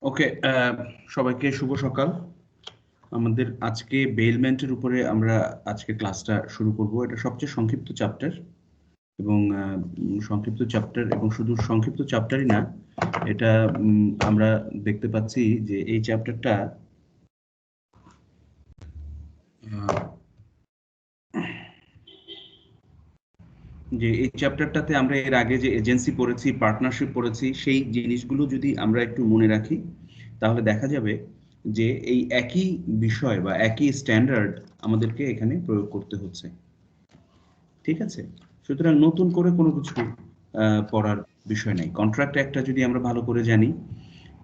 ওকে, সবাইকে শুভ সকাল। আমাদের আজকে বেইলমেন্টের উপরে আমরা আজকে ক্লাসটা শুরু করব। এটা সবচেয়ে সংক্ষিপ্ত চ্যাপ্টার এবং শুধু সংক্ষিপ্ত চ্যাপ্টারই না, এটা আমরা দেখতে পাচ্ছি যে এই চ্যাপ্টারটা চ্যাপ্টারটাতে আমরা এর আগে যে এজেন্সি পড়েছি, পার্টনারশিপ পড়েছি, সেই জিনিসগুলো যদি আমরা একটু মনে রাখি তাহলে দেখা যাবে যে এই একই বিষয় বা একই স্ট্যান্ডার্ড আমাদেরকে এখানে প্রয়োগ করতে হচ্ছে। ঠিক আছে, সুতরাং নতুন করে কোনো কিছু পড়ার বিষয় নেই। কন্ট্রাক্ট একটা যদি আমরা ভালো করে জানি,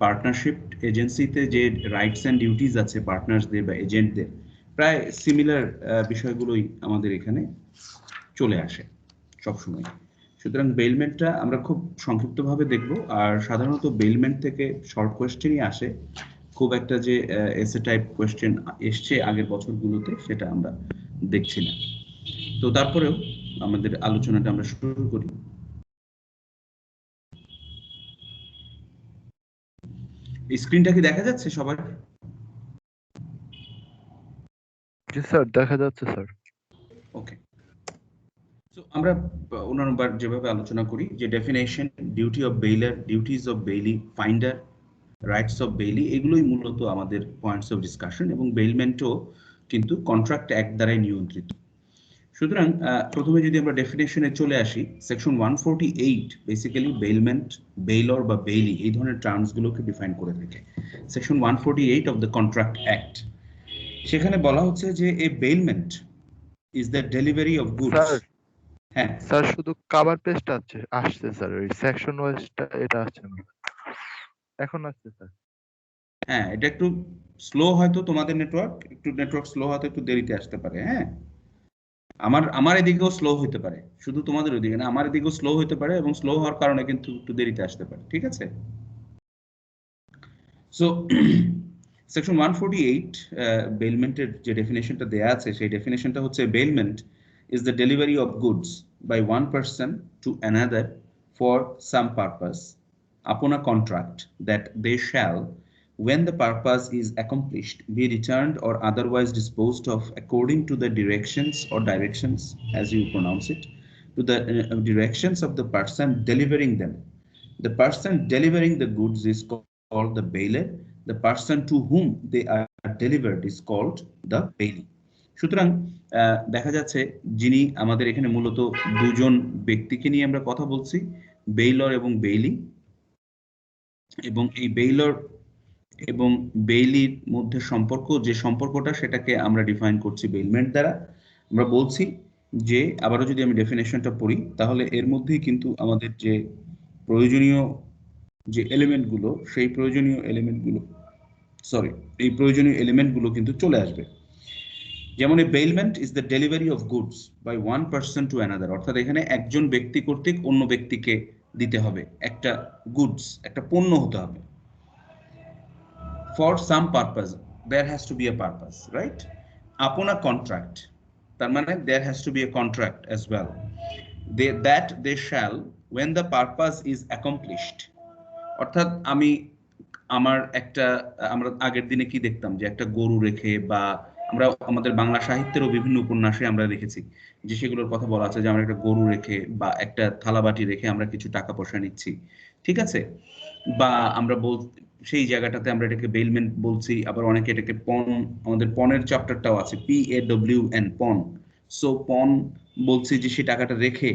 পার্টনারশিপ এজেন্সিতে যে রাইটস অ্যান্ড ডিউটিস আছে পার্টনার্সদের বা এজেন্টদের, প্রায় সিমিলার বিষয়গুলোই আমাদের এখানে চলে আসে সবসময়। সুতরাং বেইলমেন্টটা আমরা খুব সংক্ষিপ্তভাবে দেখব, আর সাধারণত বেইলমেন্ট থেকে শর্ট কোয়েশ্চেনই আসে। খুব একটা যে এসে টাইপ কোয়েশ্চেন এসছে আগের বছরগুলোতে সেটা আমরা দেখছি না। তো তারপরেও আমাদের আলোচনাটা আমরা শুরু করি। স্ক্রিনটা কি দেখা যাচ্ছে সবার? জি স্যার, দেখা যাচ্ছে স্যার। ওকে, তো আমরা অন্যান্যবার যেভাবে আলোচনা করি যে definition, duty of bailor, duties of bailee, finder, rights of bailee, এগুলোই মূলত আমাদের পয়েন্টস অফ ডিসকাশন, এবং বেইলমেন্টও কিন্তু কন্ট্রাক্ট অ্যাক্ট দ্বারাই নিয়ন্ত্রিত। সুতরাং প্রথমে যদি আমরা ডেফিনেশনে চলে আসি, সেকশন 148 বেসিক্যালি বেইলমেন্ট, বেইলর বা বেইলি এই ধরনের টার্মসগুলোকে ডিফাইন করে থাকে। Section 148 of the contract act, সেখানে বলা হচ্ছে যে a bailment is the delivery of goods. Sir, হ্যাঁ স্যার শুধু কভার পেজটা আসছে স্যার, ওই সেকশন ওয়াইজটা এটা আসছে না। এখন আসছে স্যার। হ্যাঁ, এটা একটু স্লো, হয়তো তোমাদের নেটওয়ার্ক স্লো, হয়তো একটু দেরিতে আসতে পারে। হ্যাঁ, আমার এদিকেও স্লো হতে পারে, শুধু তোমাদের ওইদিকে না, আমার এদিকেও স্লো হতে পারে, এবং স্লো হওয়ার কারণে কিন্তু একটু দেরিতে আসতে পারে। ঠিক আছে, সো সেকশন 148 বেইলমেন্টের যে ডেফিনেশনটা দেয়া আছে, সেই ডেফিনেশনটা হচ্ছে bailment is the delivery of goods by one person to another for some purpose upon a contract that they shall, when the purpose is accomplished, be returned or otherwise disposed of according to the directions, as you pronounce it, to the directions of the person delivering them. The person delivering the goods is called the bailer. The person to whom they are delivered is called the bailee. সুতরাং দেখা যাচ্ছে যিনি আমাদের এখানে মূলত দুজন ব্যক্তিকে নিয়ে আমরা কথা বলছি, বেইলর এবং বেইলি, এবং এই বেইলর এবং বেইলির মধ্যে যে সম্পর্কটা, সেটাকে আমরা ডিফাইন করছি বেইলমেন্ট দ্বারা। আমরা বলছি যে, আবারও যদি আমি ডেফিনেশনটা পড়ি, তাহলে এর মধ্যেই কিন্তু আমাদের যে প্রয়োজনীয় যে এলিমেন্টগুলো, সেই প্রয়োজনীয় এলিমেন্টগুলো কিন্তু চলে আসবে। যেমন, a bailment is the delivery of goods by one person to another, অর্থাৎ এখানে একজন ব্যক্তি কর্তৃক অন্য ব্যক্তিকে দিতে হবে একটা গুডস, একটা পণ্য হতে হবে। For some purpose, there has to be a purpose, right? Upon a contract, তার মানে there has to be a contract as well. They shall, when the purpose is accomplished, অর্থাৎ আমরা আগের দিনে কি দেখতাম, যে একটা গরু রেখে, বা আমরা আমাদের বাংলা সাহিত্যেরও বিভিন্ন উপন্যাসে আমরা দেখেছি যে সেগুলোর কথা বলা আছে, যে আমরা একটা গরু রেখে বা একটা থালাবাটি রেখে আমরা কিছু টাকা পয়সা নিচ্ছি। ঠিক আছে, বা আমরা সেই জায়গাটাতে আমরা এটাকে বেইলমেন্ট বলছি। আবার অনেকে এটাকে পণ, আমাদের পণের চ্যাপ্টারটাও আছে, PAWN, পণ। সো পণ বলছি যে সেই টাকাটা রেখে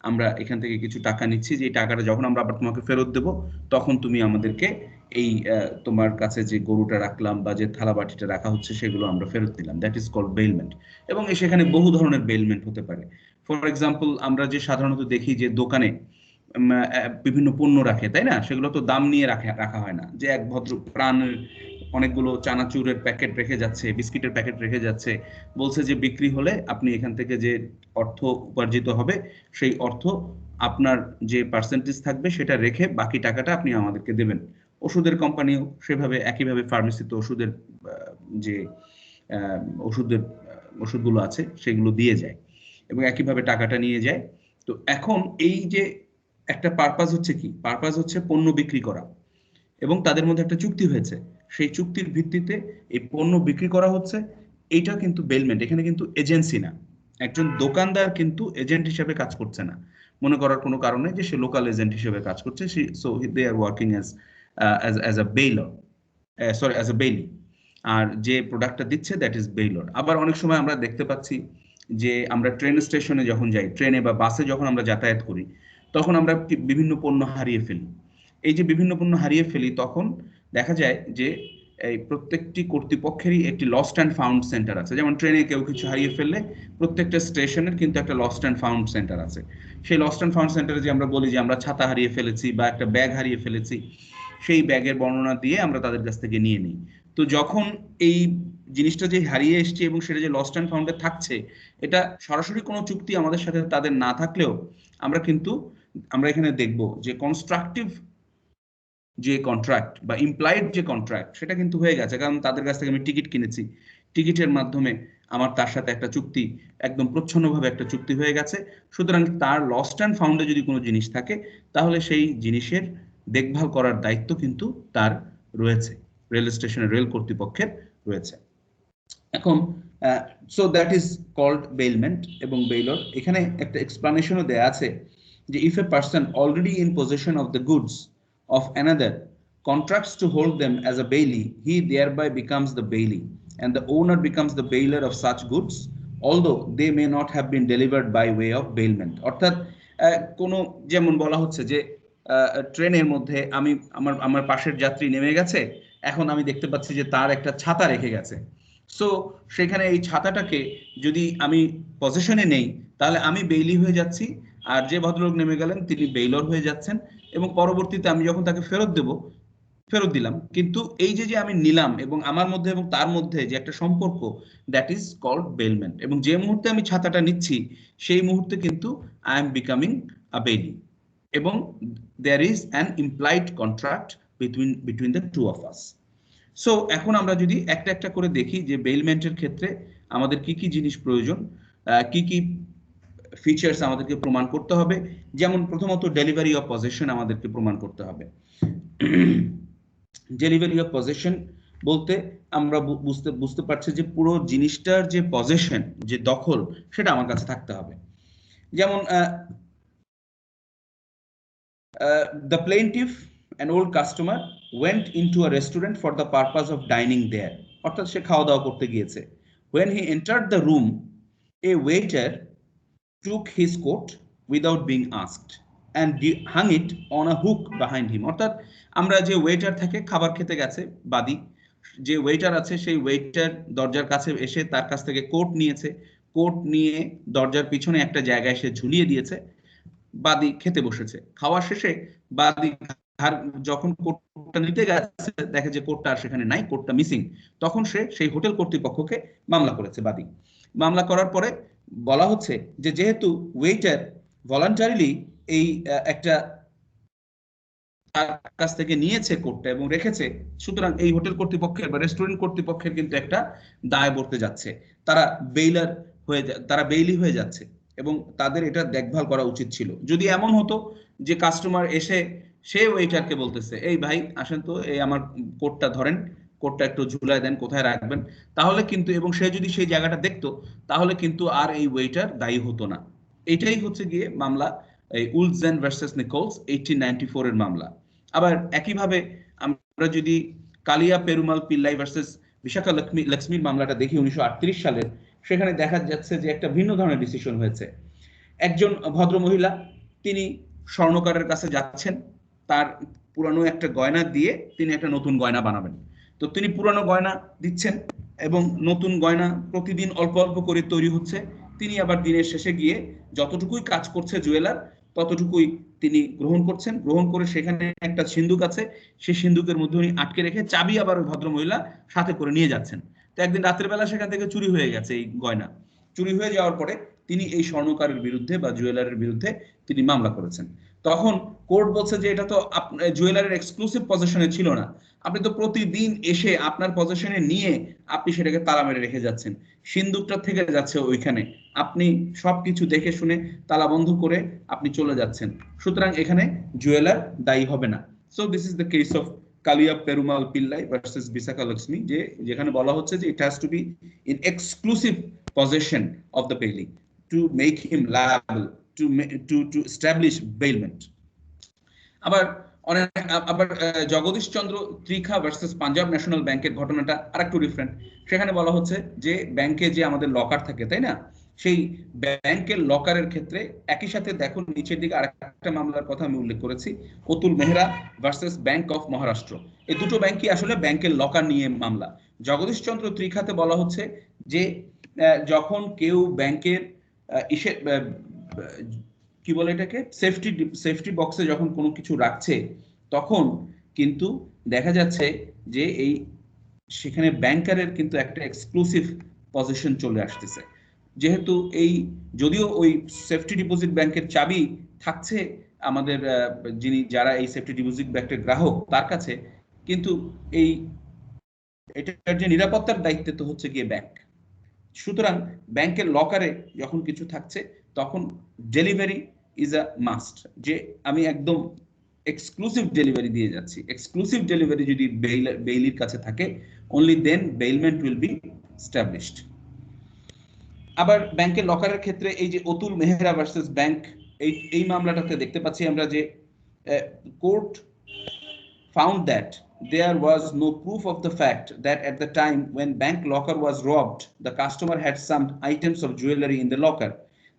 আমরা এখান থেকে কিছু টাকা নিচ্ছি, যে এই টাকাটা যখন আমরা আবার তোমাকে ফেরত দেব, তখন তুমি আমাদেরকে এই তোমার কাছে যে গরুটা রাখলাম বা যে থালা বাটিটা রাখা হচ্ছে, সেগুলো আমরা ফেরত দিলাম। That is called bailment. এবং সেখানে বহু ধরনের বেইলমেন্ট হতে পারে। ফর এক্সাম্পল, আমরা যে সাধারণত দেখি যে দোকানে বিভিন্ন পণ্য রাখে, তাই না? সেগুলো তো দাম নিয়ে রাখা হয় না, যে এক ভদ্র প্রাণের অনেকগুলো চানাচুরের প্যাকেট রেখে যাচ্ছে, বিস্কিটের প্যাকেট রেখে যাচ্ছে, বলছে যে বিক্রি হলে আপনি এখান থেকে যে অর্থ উপার্জিত হবে, সেই অর্থ আপনার যে পার্সেন্টেজ থাকবে সেটা রেখে বাকি টাকাটা আপনি আমাদেরকে দেবেন। ওষুধের কোম্পানিও সেভাবে, একইভাবে ফার্মেসিতে ওষুধের যে ওষুধের ওষুধগুলো আছে সেগুলো দিয়ে যায়, এবং একইভাবে টাকাটা নিয়ে যায়। তো এখন এই যে একটা পারপাস হচ্ছে কি, পারপাস হচ্ছে পণ্য বিক্রি করা, এবং তাদের মধ্যে একটা চুক্তি হয়েছে, সেই চুক্তির ভিত্তিতে এই পণ্য বিক্রি করা হচ্ছে। এইটা কিন্তু বেলমেন্ট, এখানে কিন্তু এজেন্সি না, একজন দোকানদার কিন্তু এজেন্ট হিসেবে কাজ করছে না, মনে করার কোনো কারণে যে সে লোকাল এজেন্ট হিসেবে কাজ করছে, so they are working as a bailor, sorry as a bailee. আর যে প্রোডাক্টটা দিচ্ছে দ্যাট ইজ বেইলর। আবার অনেক সময় আমরা দেখতে পাচ্ছি যে আমরা ট্রেন স্টেশনে যখন যাই, ট্রেনে বা বাসে যখন আমরা যাতায়াত করি, তখন আমরা বিভিন্ন পণ্য হারিয়ে ফেলি। এই যে বিভিন্ন পণ্য হারিয়ে ফেলি, তখন দেখা যায় যে এই প্রত্যেকটি কর্তৃপক্ষেরই একটি লস্ট অ্যান্ড ফাউন্ড সেন্টার আছে। যেমন ট্রেনে কেউ কিছু হারিয়ে ফেললে প্রত্যেকটা স্টেশনের কিন্তু একটা লস্ট অ্যান্ড ফাউন্ড সেন্টার আছে। সেই লস্ট অ্যান্ড ফাউন্ড সেন্টারে যে আমরা বলি যে আমরা ছাতা হারিয়ে ফেলেছি বা একটা ব্যাগ হারিয়ে ফেলেছি, সেই ব্যাগের বর্ণনা দিয়ে আমরা তাদের কাছ থেকে নিয়ে নিই। তো যখন এই জিনিসটা যে হারিয়ে এসছে এবং সেটা যে লস্ট অ্যান্ড ফাউন্ডে থাকছে, এটা সরাসরি কোনো চুক্তি আমাদের সাথে তাদের না থাকলেও আমরা এখানে দেখব যে কনস্ট্রাকটিভ যে কন্ট্রাক্ট বা ইমপ্লাইড যে কন্ট্রাক্ট, সেটা কিন্তু হয়ে গেছে, কারণ তাদের কাছ থেকে আমি টিকিট কিনেছি, টিকিটের মাধ্যমে আমার তার সাথে একটা চুক্তি, একদম প্রচ্ছন্নভাবে একটা চুক্তি হয়ে গেছে। সুতরাং তার লস্ট অ্যান্ড ফাউন্ডে যদি কোনো জিনিস থাকে, তাহলে সেই জিনিসের দেখভাল করার দায়িত্ব কিন্তু তার রয়েছে, রেল স্টেশনের রেল কর্তৃপক্ষের রয়েছে। এখন so that is called bailment এবং বেইলর। এখানে একটা এক্সপ্লানেশনও দেয়া আছে যে if a person already in possession of the goods of another contracts to hold them as a bailee, he thereby becomes the bailee, and the owner becomes the bailer of such goods, although they may not have been delivered by way of bailment. অর্থাৎ কোনো, যেমন বলা হচ্ছে যে ট্রেনের মধ্যে আমি আমার পাশের যাত্রী নেমে গেছে, এখন আমি দেখতে পাচ্ছি যে তার একটা ছাতা রেখে গেছে। সো সেখানে এই ছাতাটাকে যদি আমি পজিশনে নেই, তাহলে আমি বেইলি হয়ে যাচ্ছি, আর যে ভদ্রলোক নেমে গেলেন তিনি বেইলর হয়ে যাচ্ছেন, এবং পরবর্তীতে আমি যখন তাকে ফেরত দিলাম। কিন্তু এই যে যে আমি নিলাম এবং আমার মধ্যে এবং তার মধ্যে যে একটা সম্পর্ক, দ্যাট ইজ কল্ড বেলমেন্ট। এবং যে মুহূর্তে আমি ছাতাটা নিচ্ছি, সেই মুহূর্তে কিন্তু I am becoming a bailee, এবং there is an implied contract between the two of us. So এখন আমরা যদি একটা একটা করে দেখি যে বেইলমেন্টের ক্ষেত্রে আমাদের কি কি জিনিস প্রয়োজন, কি কি ফিচার্স আমাদেরকে প্রমাণ করতে হবে। যেমন প্রথমত ডেলিভারি অফ পজেশন আমাদেরকে প্রমাণ করতে হবে। ডেলিভারি অফ পজেশন বলতে আমরা বুঝতে পারছি যে পুরো জিনিসটার যে পজেশন, যে দখল, সেটা আমার কাছে থাকতে হবে। যেমন the plaintiff, an old customer, went into a restaurant for the purpose of dining there. অর্থাৎ সে খাওয়া দাওয়া করতে গিয়েছে। When he entered the room, a waiter took his coat without being asked and hung it on a hook behind him. অর্থাৎ আমরা যে waiter থেকে খাবার খেতে গেছে, বাদী যে ওয়েটার আছে, সেই ওয়েটার দরজার কাছে এসে তার কাছ থেকে কোট নিয়েছে, কোট নিয়ে দরজার পিছনে একটা জায়গায় সে ঝুলিয়ে দিয়েছে, বাদী খেতে বসেছে। খাওয়া শেষে বাদী যখন কোটটা নিতে গেছে, দেখে যে কোটটা আর সেখানে নাই, কোটটা মিসিং। তখন সে সেই হোটেল কর্তৃপক্ষকে মামলা করেছে বাদী। মামলা করার পরে বলা হচ্ছে যে যেহেতু ওয়েটার ভলান্টারিলি এই একটা তার কাছ থেকে নিয়েছে কোটটা এবং রেখেছে, সুতরাং এই হোটেল কর্তৃপক্ষের বা রেস্টুরেন্ট কর্তৃপক্ষের কিন্তু একটা দায় বর্তে যাচ্ছে। তারা তারা বেইলি হয়ে যাচ্ছে এবং তাদের এটা দেখভাল করা উচিত ছিল। যদি এমন হতো যে কাস্টমার এসে সে ওয়েটারকে বলতেছে, এই ভাই আসেন তো, এই আমার কোটটা ধরেন, কোটটা একটু ঝুলায় দেন, কোথায় রাখবেন, তাহলে কিন্তু, এবং সে যদি সেই জায়গাটা দেখতো, তাহলে কিন্তু আর এই ওয়েটার দায়ী হতো না। এটাই হচ্ছে গিয়ে মামলা, এই উলজেন ভার্সেস নিকোলস 1894 এর মামলা। আবার একইভাবে আমরা যদি কালিয়া পেরুমাল পিল্লাই ভার্সেস বিশাখা লক্ষ্মীর মামলাটা দেখি 1938 সালের, সেখানে দেখা যাচ্ছে যে একটা ভিন্ন ধরনের ডিসিশন হয়েছে। একজন ভদ্র মহিলা, তিনি স্বর্ণকারের কাছে যাচ্ছেন, তার পুরানো একটা গয়না দিয়ে তিনি একটা নতুন গয়না বানাবেন। তো তিনি পুরানো গয়না দিচ্ছেন এবং নতুন গয়না প্রতিদিন অল্প অল্প করে তৈরি হচ্ছে। তিনি আবার দিনের শেষে গিয়ে যতটুকুই কাজ করছে জুয়েলার, ততটুকুই তিনি গ্রহণ করছেন। গ্রহণ করে সেখানে একটা সিন্দুক আছে, সেই সিন্দুকের মধ্যে উনি আটকে রেখে চাবি আবার ওই ভদ্রমহিলা সাথে করে নিয়ে যাচ্ছেন। তো একদিন রাতের বেলা সেখান থেকে চুরি হয়ে গেছে এই গয়না। চুরি হয়ে যাওয়ার পরে তিনি এই স্বর্ণকারের বিরুদ্ধে বা জুয়েলারের বিরুদ্ধে তিনি মামলা করেছেন। তখন কোর্ট বলছে যে এটা তো জুয়েলারের এক্সক্লুসিভ পজিশনে ছিল না, আপনি তো প্রতিদিন এসে আপনার পজিশনে নিয়ে আপনি সেটাকে তালা মেরে রেখে যাচ্ছেন, সিন্দুকটা থেকে যাচ্ছে ওইখানে, আপনি সবকিছু দেখে শুনে তালা বন্ধ করে আপনি চলে যাচ্ছেন, সুতরাং এখানে জুয়েলার দায়ী হবে না। So this is the case of Kaliya Perumal Pillai versus Vishakha Lakshmi, যেখানে বলা হচ্ছে যে it has to be in exclusive possession of the bailee to make him liable to establish bailment. আবার আবার জগদীশ চন্দ্র ত্রিখা ভার্সেস পাঞ্জাব ন্যাশনাল ব্যাংকের ঘটনাটা আরেকটু ডিফারেন্ট। সেখানে বলা হচ্ছে যে ব্যাংকে যে আমাদের লকার থাকে, তাই না, সেই ব্যাংকের লকারের ক্ষেত্রে একই সাথে দেখো নিচের দিকে আরেকটা মামলার কথা আমি উল্লেখ করেছি, Atul Mehra versus bank of Maharashtra. এই দুটো ব্যাংকই আসলে ব্যাংকের লকার নিয়ে মামলা। জগদীশ চন্দ্র ত্রিখাতে বলা হচ্ছে যে যখন কেউ ব্যাংকের ইসে কি বলে এটাকে সেফটি বক্সে যখন কোনো কিছু রাখছে, তখন কিন্তু দেখা যাচ্ছে যে এই সেখানে ব্যাংকারের কিন্তু একটা এক্সক্লুসিভ পজিশন চলে আসতেছে। যেহেতু এই যদিও ওই সেফটি ডিপোজিট ব্যাংকের চাবি থাকছে আমাদের যারা এই সেফটি ডিপোজিট ব্যাংকের গ্রাহক তার কাছে, কিন্তু এই এটার যে নিরাপত্তার দায়িত্ব তো হচ্ছে গিয়ে ব্যাংক। সুতরাং ব্যাংকের লকারে যখন কিছু থাকছে তখন ডেলিভারি ইজ আ মাস্ট, যে আমি একদম এক্সক্লুসিভ ডেলিভারি দিয়ে যাচ্ছি। এক্সক্লুসিভ ডেলিভারি যদি বেইলির কাছে থাকে, only then bailment will be established। আবার ব্যাংকের লকারের ক্ষেত্রে এই যে অতুল মেহরা ভার্সেস ব্যাংক, এই মামলাটাতে দেখতে পাচ্ছি আমরা যে court found that there was no proof of the fact that at the time when bank locker was robbed, the customer had some items of jewelry in the locker।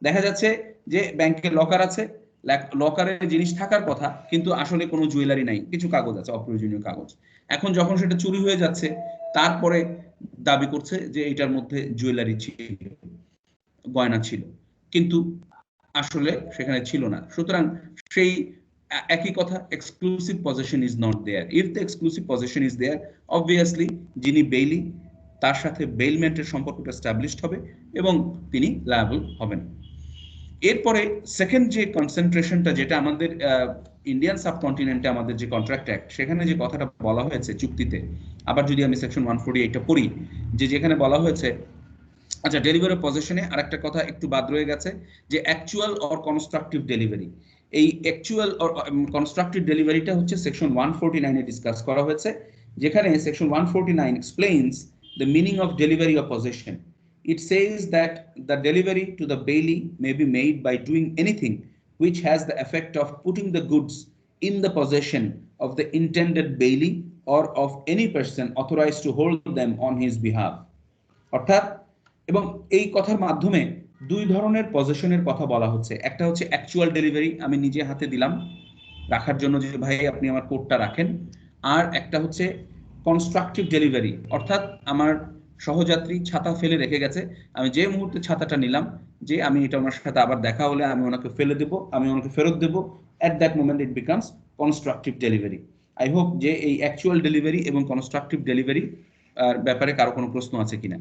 দেখা যাচ্ছে যে ব্যাংকের locker আছে, লকারে জিনিস থাকার কথা, কিন্তু আসলে কোনো জুয়েলারি নাই, কিছু কাগজ আছে, অপ্রয়োজনীয় কাগজ। এখন যখন সেটা চুরি হয়ে যাচ্ছে, তারপরে দাবি করছে যে এটার মধ্যে জুয়েলারি ছিল, গয়না ছিল, কিন্তু আসলে সেখানে ছিল না। সুতরাং সেই একই কথা, exclusive position is not there. If the exclusive position is there, obviously যিনি বেইলি তার সাথে বেইলমেন্টের সম্পর্কটা এস্টাবলিশড হবে এবং তিনি লায়াবল হবেন। এরপরে সেকেন্ড যে কনসেন্ট্রেশনটা, যেটা আমাদের ইন্ডিয়ান সাবকন্টিনেন্টে আমাদের যে কন্ট্রাক্ট অ্যাক্ট, সেখানে যে কথাটা বলা হয়েছে চুক্তিতে, আবার যদি আমি সেকশন 148টা পড়ি, যেখানে বলা হয়েছে, আচ্ছা ডেলিভারি পজিশনে আরেকটা কথা একটু বাদ রয়ে গেছে, যে অ্যাকচুয়াল অর কনস্ট্রাকটিভ ডেলিভারি। এই অ্যাকচুয়াল অর কনস্ট্রাকটিভ ডেলিভারিটা হচ্ছে সেকশন 149 এ ডিসকাস করা হয়েছে, যেখানে section 149 explains the meaning of delivery of possession. It says that the delivery to the bailey may be made by doing anything which has the effect of putting the goods in the possession of the intended bailey or of any person authorized to hold them on his behalf। অর্থাৎ, এবং এই কথার মাধ্যমে দুই ধরনের পজিশনের কথা বলা হচ্ছে। একটা হচ্ছে অ্যাকচুয়াল ডেলিভারি, আমি নিজে হাতে দিলাম রাখার জন্য, যে ভাই আপনি আমার কোটটা রাখেন। আর একটা হচ্ছে কনস্ট্রাকটিভ ডেলিভারি, অর্থাৎ আমার সহযাত্রী ছাতা ফেলে রেখে গেছে, আমি যে মুহূর্তে ছাতাটা নিলাম, যে আমি এটা ওনার সাথে আবার দেখা হলে আমি ওনাকে ফেলে দেবো, আমি ওনাকে ফেরত দেবো, at that moment it becomes constructive delivery. I hope যে এই অ্যাকচুয়াল ডেলিভারি এবং কনস্ট্রাকটিভ ডেলিভারি ব্যাপারে কারো কোনো প্রশ্ন আছে কিনা।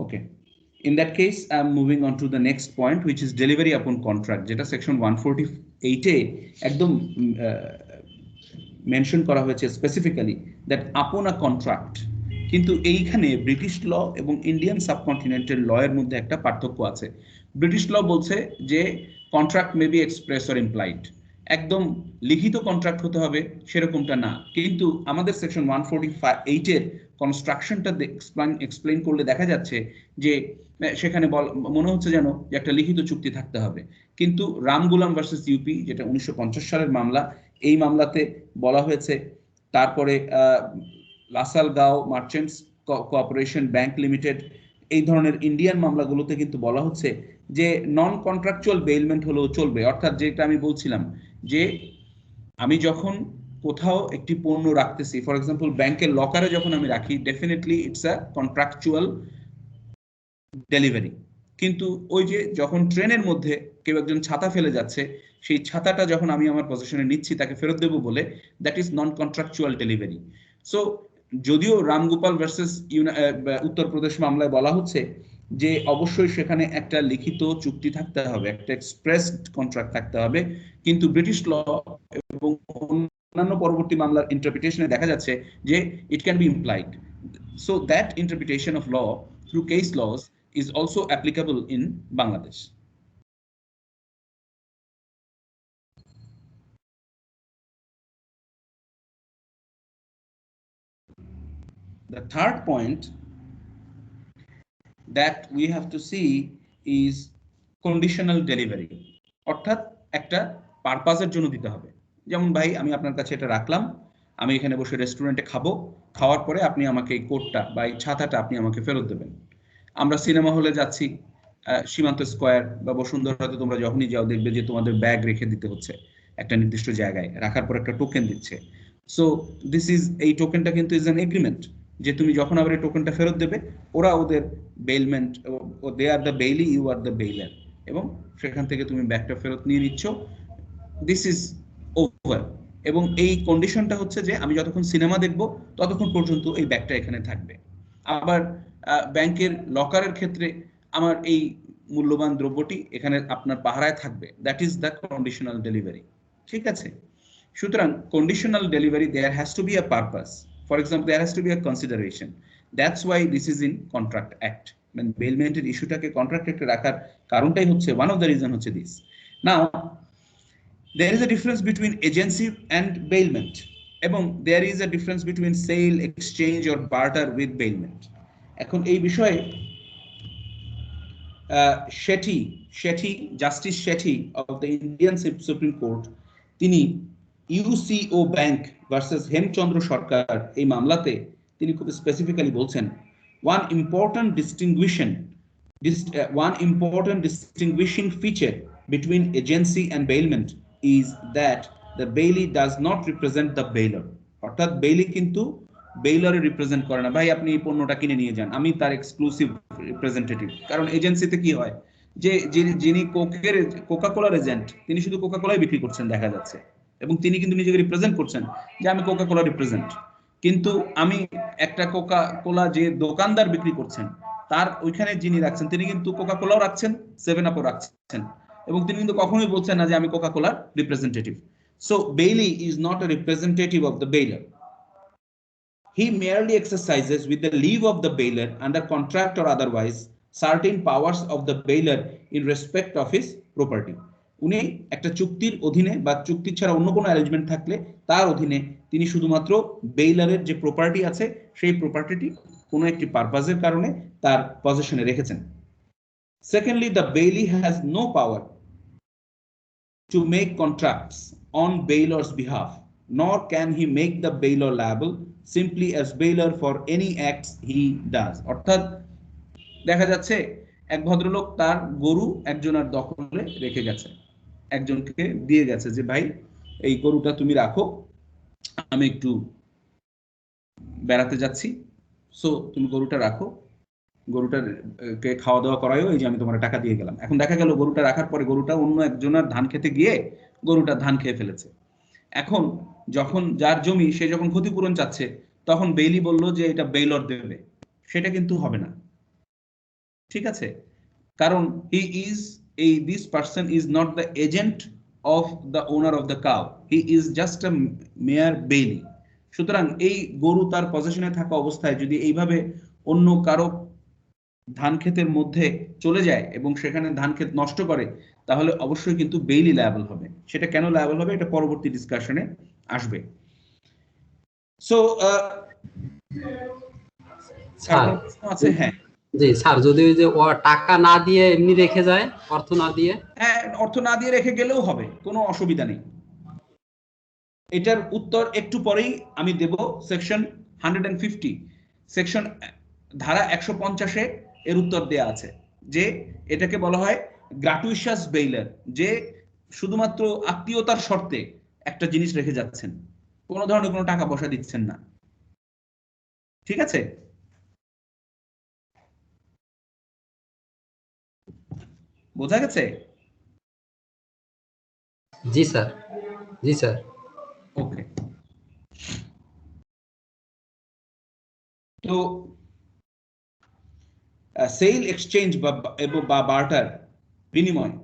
Okay, in that case I'm moving on to the next point, which is delivery upon contract, যেটা সেকশন 148 এ একদম মেনশন করা হয়েছে স্পেসিফিক্যালি, দ্যাট আপন আ কন্ট্রাক্ট। কিন্তু এইখানে ব্রিটিশ ল এবং ইন্ডিয়ান সাবকন্টিনেন্টাল ল এর মধ্যে একটা পার্থক্য আছে। ব্রিটিশ ল বলছে যে contract may be express or implied, একদম লিখিত কন্ট্রাক্ট হতে হবে সেরকমটা না। কিন্তু আমাদের সেকশন 148 এর কনস্ট্রাকশনটা এক্সপ্লেইন করলে দেখা যাচ্ছে যে সেখানে মনে হচ্ছে যেন যে একটা লিখিত চুক্তি থাকতে হবে। কিন্তু রামগুলাম ভার্সেস ইউপি, যেটা 1950 সালের মামলা, এই মামলাতে বলা হয়েছে, তারপরে লাসালগাঁও মার্চেন্টস কোঅপারেশন ব্যাংক লিমিটেড, এই ধরনের ইন্ডিয়ান মামলাগুলোতে কিন্তু বলা হচ্ছে যে নন কন্ট্রাকচুয়াল বেইলমেন্ট হলেও চলবে। অর্থাৎ যেটা আমি বলছিলাম, যে আমি যখন কোথাও একটি পণ্য রাখতেছি, ফর এক্সাম্পল ব্যাংকের লকারে যখন আমি রাখি, definitely it's a contractual delivery. কিন্তু ওই যে যখন ট্রেনের মধ্যে কেউ একজন ছাতা ফেলে যাচ্ছে, সেই ছাতাটা যখন আমি আমার পজিশনে নিচ্ছি তাকে ফেরত দেবো বলে, that is non contractual delivery. So যদিও রামগোপাল ভার্সেস উত্তরপ্রদেশ মামলায় বলা হচ্ছে যে অবশ্যই সেখানে একটা লিখিত চুক্তি থাকতে হবে, একটা এক্সপ্রেসড কন্ট্রাক্ট থাকতে হবে, কিন্তু ব্রিটিশ ল এবং অন্য অন্যান্য পরবর্তী মামলার ইন্টারপ্রিটেশনে দেখা যাচ্ছে যে it can be implied. So that interpretation of law through case laws is also applicable in Bangladesh. The third point that we have to see is conditional delivery, অর্থাৎ একটা পারপাসের জন্য দিতে হবে। যেমন ভাই আমি আপনার কাছে এটা রাখলাম, আমি এখানে বসে রেস্টুরেন্টে খাবো, খাওয়ার পরে আপনি আমাকে এই কোটটা বা এই ছাতাটা আপনি আমাকে ফেরত দেবেন। আমরা সিনেমা হলে যাচ্ছি, সীমান্ত স্কয়ার বা বসুন্ধরাতে তোমরা যখনই যাও দেখবে যে তোমাদের ব্যাগ রেখে দিতে হচ্ছে একটা নির্দিষ্ট জায়গায়, রাখার পর একটা টোকেন দিচ্ছে। সো দিস ইজ, এই টোকেনটা কিন্তু ইজ অ্যান এগ্রিমেন্ট যে তুমি যখন আবার এই টোকেনটা ফেরত দেবে, ওরা ওদের bailment, they are the bailee, you are the bailor, এবং সেখান থেকে তুমি ব্যাগটা ফেরত নিয়ে নিচ্ছ। This is over. এবং এই কন্ডিশনটা হচ্ছে যে আমি যতক্ষণ সিনেমা দেখব ততক্ষণ পর্যন্ত এই ব্যাগটা এখানে থাকবে। আবার ব্যাংকের লকারের ক্ষেত্রে আমার এই মূল্যবান দ্রব্যটি এখানে আপনার পাহারায় থাকবে। That is the conditional delivery. ঠিক আছে? সুতরাং conditional delivery, there has to be a purpose, for example there has to be a consideration. That's why this is in contract act. মানে বেলমেন্টের ইস্যুটাকে কন্ট্রাক্ট অ্যাক্টে রাখার কারণটাই হচ্ছে, ওয়ান অফ দ্য রিজন হচ্ছে this. Now there is a difference between agency and bailment, এবং there is a difference between sale, exchange or barter with bailment. এখন এই বিষয়ে Sethi justice Sethi of the Indian Supreme Court, তিনি UCO bank versus Hemchandra Sarkar এই মামলাতে তিনি খুব স্পেসিফিক্যালি বলছেন, one important distinguishing feature between agency and bailment is that the bailee does not represent the bailer. অর্থাৎ বেইলি কিন্তু বেইলারে রিপ্রেজেন্ট করে না। ভাই আপনি এই পণ্যটা কিনে নিয়ে যান, আমি তার এক্সক্লুসিভ রিপ্রেজেন্টেটিভ। কারণ এজেন্সিতে কি হয় যে যিনি কোকা কোলার এজেন্ট, তিনি শুধু কোকা কোলাই বিক্রি করছেন দেখা যাচ্ছে, এবং তিনি কিন্তু নিজেকে রিপ্রেজেন্ট করছেন যে আমি কোকা কোলা রিপ্রেজেন্ট। কিন্তু আমি একটা কোকা কোলা যে দোকানদার বিক্রি করছেন, তার ওইখানে যিনি রাখছেন তিনি কিন্তু কোকা কোলাও রাখছেন, 7 আপও রাখছেন, এবং তিনি কিন্তু কখনোই বলছেন না যে আমি কোকা কোলার representative. So bailee is not a representative of the bailor. He merely exercises, with the leave of the bailer, under contract or otherwise, certain powers of the bailer in respect of his property. উনি একটা চুক্তির অধীনে বা চুক্তি ছাড়া অন্য কোনো arrangement থাকলে তার অধীনে তিনি শুধুমাত্র বেইলারের যে প্রপার্টি আছে সেই প্রপার্টিটি কোনো একটি পারপাসের কারণে তার পজিশনে রেখেছেন। Secondly, the bailee has no power to make contracts on bailor's behalf, nor can he make the bailor liable simply as bailor for any acts he does. অর্থাৎ দেখা যাচ্ছে এক ভদ্রলোক তার গরু একজনের দখলে রেখে গেছে, একজনকে দিয়ে গেছে যে ভাই এই গরুটা তুমি রাখো, আমি একটু বেড়াতে যাচ্ছি, সো তুমি গরুটা রাখো, গরুটাকে খাওয়া দাওয়া করায়ও, এই যে আমি তোমার টাকা দিয়ে গেলাম। এখন দেখা গেল গরুটা রাখার পরে গরুটা অন্য একজনের ধান খেতে গিয়ে গরুটা ধান খেয়ে ফেলেছে। এখন যখন যার জমি সে যখন ক্ষতিপূরণ চাচ্ছে, তখন বেইলি বলল যে এটা বেইলর দেবে, সেটা কিন্তু হবে না। ঠিক আছে? কারণ this person is not the agent of the owner of the cow, he is just a mere bailey. সুতরাং এই গরু তার পজিশনে থাকা অবস্থায় যদি এইভাবে অন্য কারো ধান ক্ষেতের মধ্যে চলে যায় এবং সেখানে ধান ক্ষেত নষ্ট করে, তাহলে অবশ্যই কিন্তু বেইলি লায়াবল হবে। সেটা কেন লায়াবল হবে এটা পরবর্তী ডিসকাশনে আসবে। সো আছে, হ্যাঁ জি স্যার, যদি ওই যে টাকা না দিয়ে এমনি রেখে যায়, অর্থ না দিয়ে, হ্যাঁ অর্থ না দিয়ে রেখে গেলেও হবে, কোনো অসুবিধা নেই। এটার উত্তর একটু পরেই আমি দেব। সেকশন 150, সেকশন ধারা 150-এ এর উত্তর দেয়া আছে যে এটাকে বলা হয় গ্রাটুইশাস বেইলার, যে শুধুমাত্র আত্মীয়তার শর্তে একটা জিনিস রেখে যাচ্ছেন, কোনো ধরনের কোনো টাকা পয়সা দিচ্ছেন না। ঠিক আছে? বোঝা গেছে? জি স্যার, জি স্যার। ওকে, তো সেল এক্সচেঞ্জ বা বার্টার বিনিময়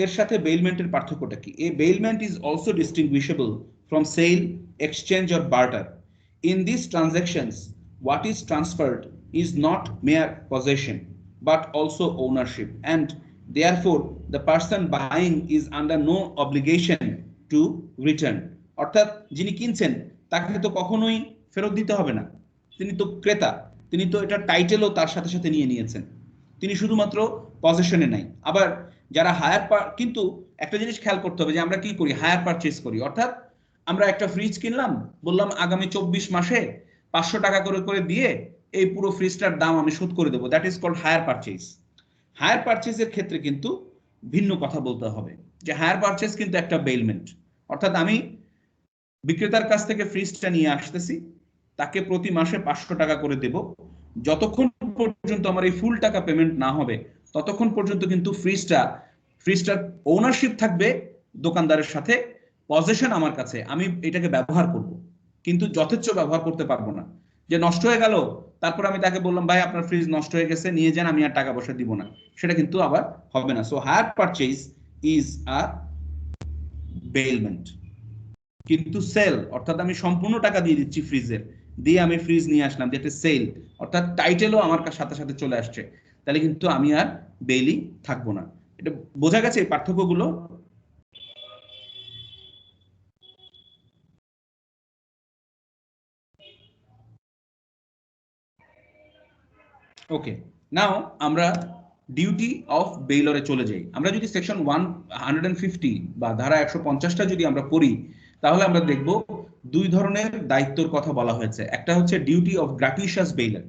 এর সাথে বেইলমেন্টের পার্থক্যটা কি? A bailment is also distinguishable from sale, exchange, or barter. In these transactions, what is transferred is not mere possession, but also ownership, and therefore the person buying is under no obligation to return. অর্থাৎ যিনি কিনছেন তাকে তো কখনোই ফেরত দিতে হবে না, তিনি তো ক্রেতা, তিনি তো এটা টাইটেলও তার সাথে সাথে নিয়ে নিয়েছেন, তিনি শুধুমাত্র পজিশনে নাই। আবার যারা হায়ার, কিন্তু একটা জিনিস খেয়াল করতে হবে যে আমরা কি করি, হায়ার পারচেজ করি, অর্থাৎ আমরা একটা ফ্রিজ কিনলাম, বললাম আগামী 24 মাসে 500 টাকা করে করে দিয়ে এই পুরো ফ্রিজটার দাম আমি শোধ করে দেবো, that is called hire purchase. Hire পারচেজের ক্ষেত্রে কিন্তু ভিন্ন কথা বলতে হবে, যে হায়ার পারচেজ কিন্তু একটা বেলমেন্ট, অর্থাৎ আমি বিক্রেতার কাছ থেকে ফ্রিজটা নিয়ে আসতেছি, তাকে প্রতি মাসে 500 টাকা করে দেব, যতক্ষণ পর্যন্ত আমার এই ফুল টাকা পেমেন্ট না হবে ততক্ষণ পর্যন্ত কিন্তু ফ্রিজটার ওনারশিপ থাকবে দোকানদারের সাথে, পজেশন আমার কাছে, আমি এটাকে ব্যবহার করব, কিন্তু যথেচ্ছ ব্যবহার করতে পারবো না। যে নষ্ট হয়ে গেল, তারপর আমি তাকে বললাম ভাই আপনার ফ্রিজ নষ্ট হয়ে গেছে, নিয়ে যান, আমি আর টাকা পয়সা দিব না, সেটা কিন্তু আবার হবে না। So hire purchase is a bailment. কিন্তু সেল, অর্থাৎ আমি সম্পূর্ণ টাকা দিয়ে দিচ্ছি ফ্রিজের, দিয়ে আমি ফ্রিজ নিয়ে আসলাম, যেটা সেল, অর্থাৎ টাইটেলও আমার সাথে সাথে চলে আসছে, তাহলে কিন্তু আমি আর বেইলি থাকবো না। এটা বোঝা গেছে এই পার্থক্যগুলো? ওকে, নাও আমরা ডিউটি অফ বেইলরে চলে যাই। আমরা যদি সেকশন 150 বা ধারা 150টা যদি আমরা পড়ি, তাহলে আমরা দেখব দুই ধরনের দায়িত্বের কথা বলা হয়েছে। একটা হচ্ছে ডিউটি অফ গ্র্যাটিশিয়াস বেইলার,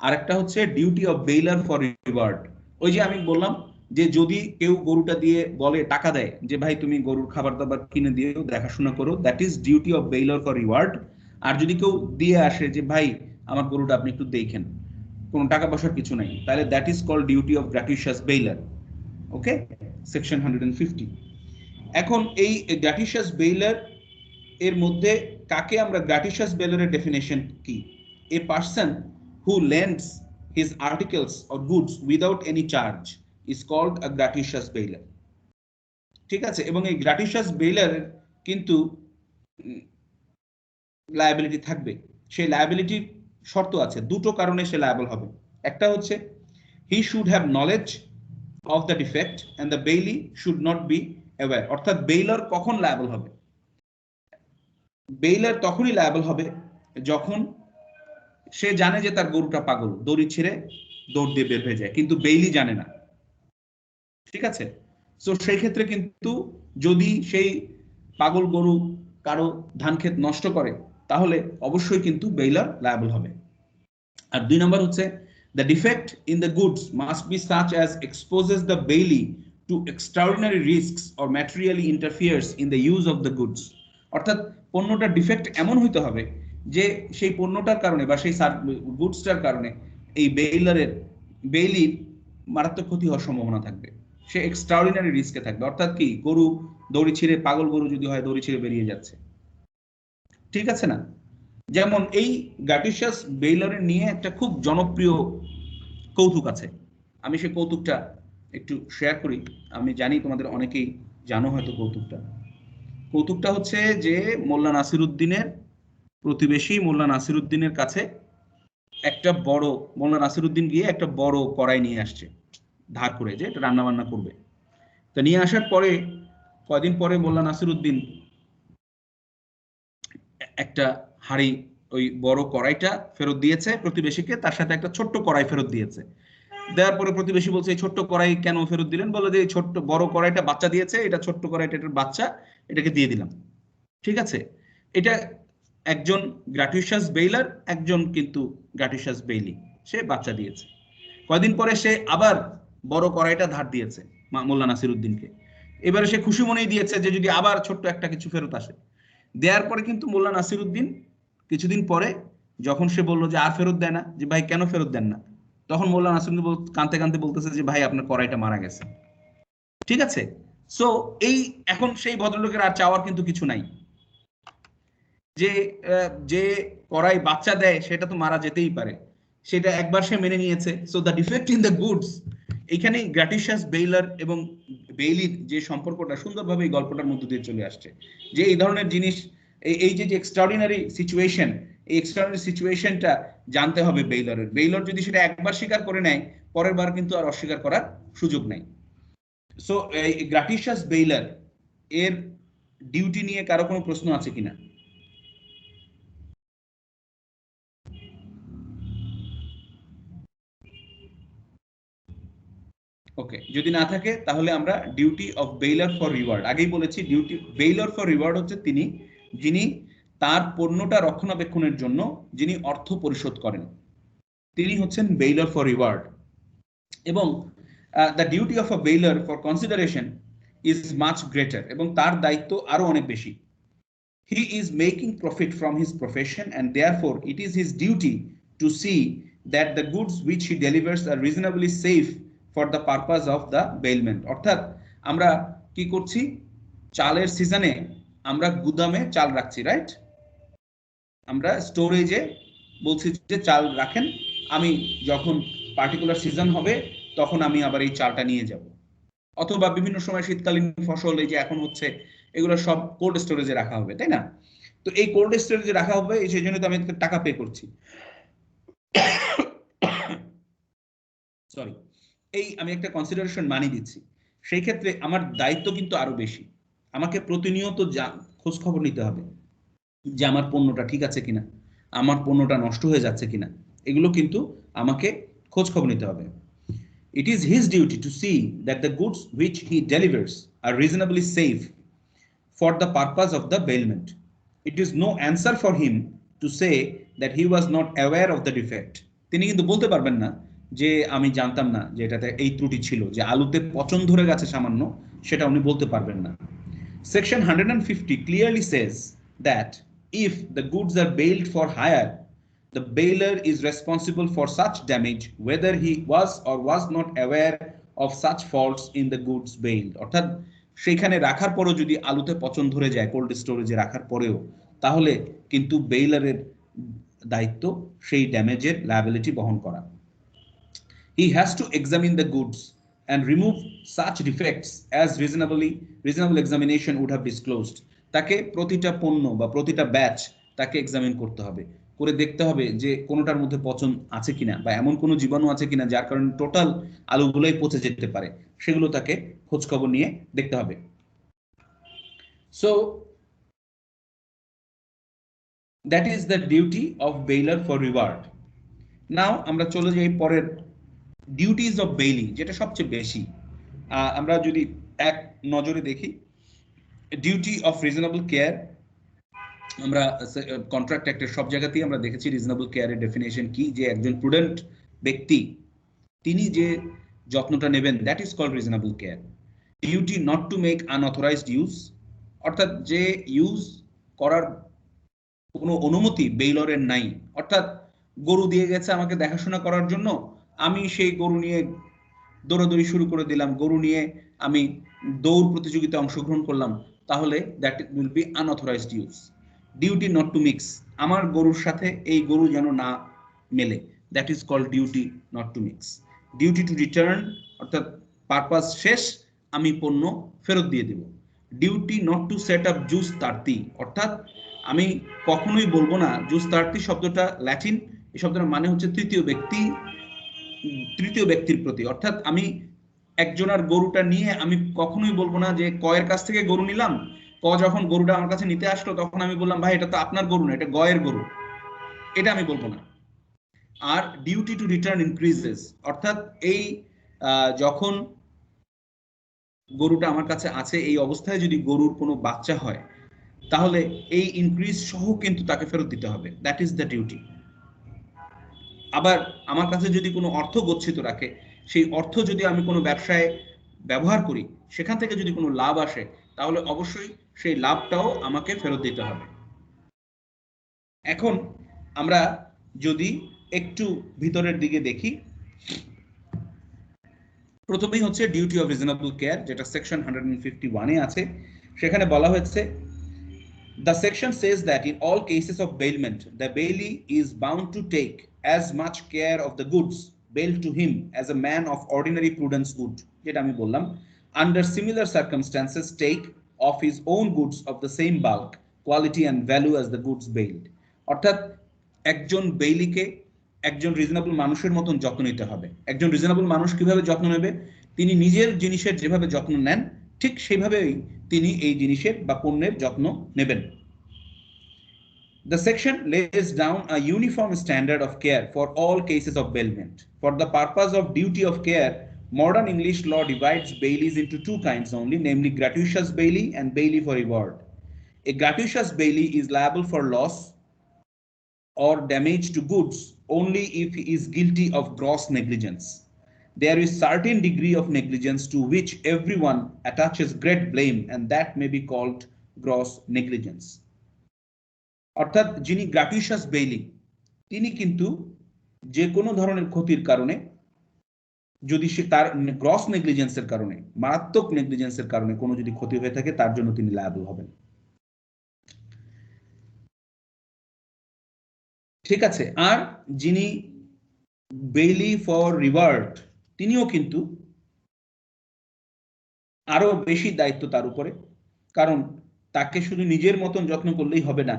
আর একটা হচ্ছে duty of bailor for reward. ওই যে আমি বললাম যে যদি কেউ গরুটা দিয়ে বলে, টাকা দেয় যে ভাই তুমি গরুর খাবার দাবার কিনে দিও, দেখাশোনা করো, that is duty of bailor for reward. আর যদি কেউ দিয়ে আসে যে ভাই আমার গরুটা আপনি একটু দেখেন, কোনো টাকা পয়সার কিছু নাই, তাহলে that is called duty of gratuitous bailor. Okay, section 150। এখন এই গ্র্যাটিশিয়াস বেইলার এর মধ্যে কাকে আমরা, গ্র্যাটিশিয়াস বেইলারের ডেফিনেশন কি? এ person who lends his articles or goods without any charge is called a gratuitous bailer। ঠিক আছে, এবং এই গ্র্যাটিশিয়াস বেইলার কিন্তু লায়াবিলিটি থাকবে। সেই লায়াবিলিটির শর্ত আছে, দুটো কারণে সে লায়াবল হবে। একটা হচ্ছে he should have knowledge of the defect and the bailee should not be aware। অর্থাৎ বেইলার কখন লায়াবল হবে? বেইলার তখনই লায়াবল হবে যখন সে জানে যে তার গরুটা পাগল, দড়ি ছিঁড়ে দৌড় দিয়ে বের হয়ে যায়, কিন্তু বেইলি জানে না। ঠিক আছে, তো সেই ক্ষেত্রে কিন্তু যদি সেই পাগল গরু কারো ধান ক্ষেত নষ্ট করে, তাহলে অবশ্যই কিন্তু বেইলার লায়াবল হবে। আর দুই নম্বর হচ্ছে the defect in the goods must be such as exposes the bailee to extraordinary risks or materially interferes in the use of the goods। অর্থাৎ পণ্যটার ডিফেক্ট এমন হইতে হবে যে সেই পণ্যটার কারণে বা সেই গুডসটার কারণে এই বেইলির মারাত্মক ক্ষতি হওয়ার সম্ভাবনা থাকবে, সে এক্সট্রাঅর্ডিনারি রিস্কে থাকবে। অর্থাৎ কি, গরু দড়ি ছিঁড়ে, পাগল গরু যদি হয় দড়ি ছিঁড়ে বেরিয়ে যাচ্ছে, ঠিক আছে না? যেমন এই গ্র্যাটিশিয়াস বেইলারের নিয়ে একটা খুব জনপ্রিয় কৌতুক আছে, আমি সেই কৌতুকটা একটু শেয়ার করি। আমি জানি তোমাদের অনেকেই জানো হয়তো কৌতুকটা হচ্ছে যে মোল্লা নাসিরউদ্দিনের প্রতিবেশী মোল্লা নাসিরউদ্দিনের কাছে একটা বড়, মোল্লা নাসিরউদ্দিন গিয়ে একটা বড় কড়াই নিয়ে আসছে ধার করে, যে এটা রান্না বান্না করবে। তো নিয়ে আসার পরে কয়দিন পরে মোল্লা নাসিরউদ্দিন একটা হাঁড়ি, ওই বড় কড়াইটা ফেরত দিয়েছে প্রতিবেশীকে, তার সাথে একটা ছোট্ট কড়াই ফেরত দিয়েছে। দেওয়ার পরে প্রতিবেশী বলছে এই ছোট্ট কড়াই কেন ফেরত দিলেন? বলে যে এই ছোট্ট, বড় কড়াইটা বাচ্চা দিয়েছে, এটা ছোট্ট কড়াইটা এটার বাচ্চা, এটাকে দিয়ে দিলাম। ঠিক আছে, এটা একজন গ্র্যাটিশিয়াস বেইলার, একজন কিন্তু গ্র্যাটিশিয়াস বেইলি, সে বাচ্চা দিয়েছে। কয়দিন পরে সে আবার বড় কড়াইটা ধার দিয়েছে মোল্লা নাসিরউদ্দিনকে। এবারে সে খুশি মনেই দিয়েছে যে যদি আবার ছোট্ট একটা কিছু ফেরত আসে। দেওয়ার পরে কিন্তু মোল্লা নাসিরউদ্দিন কিছুদিন পরে যখন সে বললো যে আর ফেরত দেয় না, যে ভাই কেন ফেরত দেন না, তখন মোল্লা নাসিরউদ্দিন কাঁদতে কাঁদতে বলতেছে যে ভাই আপনার কড়াইটা মারা গেছে। ঠিক আছে, সো এই এখন সেই ভদ্রলোকের আর চাওয়ার কিন্তু কিছু নাই, যে যে কড়াই বাচ্চা দেয় সেটা তো মারা যেতেই পারে, সেটা একবার সে মেনে নিয়েছে। So the defect in the goods, এইখানেই গ্র্যাটিশিয়াস বেইলার এবং বেইলির যে সম্পর্কটা সুন্দরভাবে এই গল্পটার মধ্য দিয়ে চলে আসছে, যে এই ধরনের জিনিস এই যে এক্সট্রাঅর্ডিনারি সিচুয়েশন, এই এক্সট্রাঅর্ডিনারি সিচুয়েশনটা জানতে হবে বেইলরের। বেইলর যদি সেটা একবার স্বীকার করে নেয়, পরের বার কিন্তু আর অস্বীকার করার সুযোগ নাই। সো এই গ্রাটিশাস বেইলর এর ডিউটি নিয়ে কারো কোনো প্রশ্ন আছে কিনা? ওকে, যদি না থাকে তাহলে আমরা ডিউটি অফ বেইলর ফর রিওয়ার্ড, আগেই বলেছি ডিউটি বেইলর ফর রিওয়ার্ড হচ্ছে তিনি যিনি তার পণ্যটা রক্ষণাবেক্ষণের জন্য যিনি অর্থ পরিশোধ করেন, তিনি হচ্ছেন বেইলর ফর রিওয়ার্ড। এবং the duty of a bailor for consideration is much greater, এবং তার দায়িত্ব আরো অনেক বেশি। He is making profit from his profession, and therefore it is his duty to see that the goods which he delivers are reasonably safe for the purpose of the bailment. অর্থাৎ আমরা কি করছি, চালের সিজনে আমরা গুদামে চাল রাখছি, রাইট? আমরা স্টোরেজে বলছি যে চাল রাখেন, আমি যখন পার্টিকুলার সিজন হবে তখন আমি আবার এই চালটা নিয়ে যাব। অথবা বিভিন্ন সময় শীতকালীন ফসল এই যে এখন হচ্ছে, এগুলো সব কোল্ড স্টোরেজে রাখা হবে, তাই না? তো এই কোল্ড স্টোরেজে রাখা হবে, সেই জন্য তো আমি টাকা পে করছি। সরি, এই আমি একটা কনসিডারেশন মানি দিচ্ছি। সেই ক্ষেত্রে আমার দায়িত্ব কিন্তু আরো বেশি। আমাকে প্রতিনিয়ত খোঁজ খবর নিতে হবে যে আমার পণ্যটা ঠিক আছে কিনা, আমার পণ্যটা নষ্ট হয়ে যাচ্ছে কিনা, এগুলো কিন্তু আমাকে খোঁজ খবর নিতে হবে। It is his duty to see that the goods which he delivers are reasonably safe for the purpose of the bailment. It is no answer for him to say that he was not aware of the defect. তিনি কিন্তু বলতে পারবেন না যে আমি জানতাম না যে এটাতে এই ত্রুটি ছিল, যে আলুতে পচন ধরে গেছে সামান্য, সেটা উনি বলতে পারবেন না। Section 150 clearly says that if the goods are bailed for hire, the bailer is responsible for such damage whether he was or was not aware of such faults in the goods bailed. অর্থাৎ সেখানে রাখার পরেও যদি আলুতে পচন ধরে যায় cold স্টোরেজে রাখার পরেও, তাহলে কিন্তু বেইলারের দায়িত্ব সেই ড্যামেজের লায়াবিলিটি বহন করা। He has to examine the goods and remove such defects as reasonable examination would have disclosed. তাকে প্রতিটা পণ্য বা প্রতিটা ব্যাচ তাকে এক্সামিন করতে হবে, করে দেখতে হবে যে কোনোটার মধ্যে পচন আছে কিনা বা এমন কোনো জীবাণু আছে কিনা যার কারণে টোটাল আলুগুলোই পচে যেতে পারে, সেগুলো তাকে খোঁজ খবর নিয়ে দেখতে হবে। So that is the duty of bailor for reward. Now আমরা চলে যাই পরের ডিউটিজ অফ বেইলি, যেটা সবচেয়ে বেশি। আমরা যদি এক নজরে দেখি, ডিউটি অফ রিজনেবল কেয়ার, আমরা কন্ট্রাক্ট অ্যাক্টের সব জায়গাতেই আমরা দেখেছি রিজনেবল কেয়ারের ডেফিনেশন কি, যে একজন প্রুডেন্ট ব্যক্তি তিনি যে যত্নটা নেবেন, that is called reasonable care. Duty not to make unauthorised use, অর্থাৎ যে ইউজ করার কোনো অনুমতি বেইলরের নাই, অর্থাৎ গরু দিয়ে গেছে আমাকে দেখাশোনা করার জন্য, আমি সেই গরু নিয়ে দৌড়াদৌড়ি শুরু করে দিলাম, গরু নিয়ে আমি দৌড় প্রতিযোগিতায় অংশগ্রহণ করলাম, তাহলে that will be unauthorized use. Duty not to mix, আমার গরুর সাথে এই গরু যেন না মেলে, that is called duty not to mix. Duty to return, অর্থাৎ পারপাস শেষ, আমি পণ্য ফেরত দিয়ে দেব। Duty not to set up jus tertii, অর্থাৎ আমি কখনোই বলবো না, জুস তার্তি শব্দটা ল্যাটিন, এই শব্দটার মানে হচ্ছে তৃতীয় ব্যক্তির প্রতি, অর্থাৎ আমি একজনের গরুটা নিয়ে আমি কখনোই বলবো না যে কয়ের কাছ থেকে গরু নিলাম, ক যখন গরুটা আমার কাছে নিতে আসলো তখন আমি বললাম ভাই এটা তো আপনার গরু না, এটা গয়ের গরু, এটা আমি বলবো না। আর ডিউটি টু রিটার্ন ইনক্রিজেস, অর্থাৎ এই যখন গরুটা আমার কাছে আছে এই অবস্থায় যদি গরুর কোনো বাচ্চা হয়, তাহলে এই ইনক্রিজ সহ কিন্তু তাকে ফেরত দিতে হবে, দ্যাট ইজ দ্য ডিউটি। আবার আমার কাছে যদি কোনো অর্থ গচ্ছিত রাখে, সেই অর্থ যদি আমি কোনো ব্যবসায় ব্যবহার করি, সেখান থেকে যদি কোনো লাভ আসে, তাহলে অবশ্যই সেই লাভটাও আমাকে ফেরত দিতে হবে। এখন আমরা যদি একটু ভিতরের দিকে দেখি, প্রথমেই হচ্ছে ডিউটি অফ রিজনেবল কেয়ার, যেটা সেকশন 151 এ আছে। সেখানে বলা হয়েছে, the section says that in all cases of bailment, the bailee is bound to take as much care of the goods bailed to him as a man of ordinary prudence would, যেটা আমি বললাম, under similar circumstances take of his own goods of the same bulk quality and value as the goods bailed. অর্থাৎ একজন বেইলিকে একজন reasonable মানুষের মতন যত্ন নিতে হবে। একজন রিজনেবল মানুষ কিভাবে যত্ন নেবে? তিনি নিজের জিনিসের যেভাবে যত্ন নেন ঠিক সেইভাবেই তিনি এই জিনিসের বা পণ্যের যত্ন নেবেন। The section lays down a uniform standard of care for all cases of bailment. For the purpose of duty of care, modern English law divides bailies into two kinds only, namely gratuitous bailee and bailee for reward. A gratuitous bailee is liable for loss or damage to goods only if he is guilty of gross negligence. There is certain degree of negligence to which everyone attaches great blame, and that may be called gross negligence. অর্থাৎ যিনি গ্র্যাটিউশাস Bailey তিনি কিন্তু যে কোনো ধরনের ক্ষতির কারণে যদি সে তার গ্রস নেগলিজেন্সের কারণে মারাত্মক নেগলিজেন্সের কারণে কোনো যদি ক্ষতি হয়ে থাকে তার জন্য তিনি লায়াবল হবেন। ঠিক আছে। আর যিনি বেইলি ফর রিওয়ার্ড তিনিও কিন্তু আরো বেশি দায়িত্ব তার উপরে, কারণ তাকে শুধু নিজের মতন যত্ন করলেই হবে না,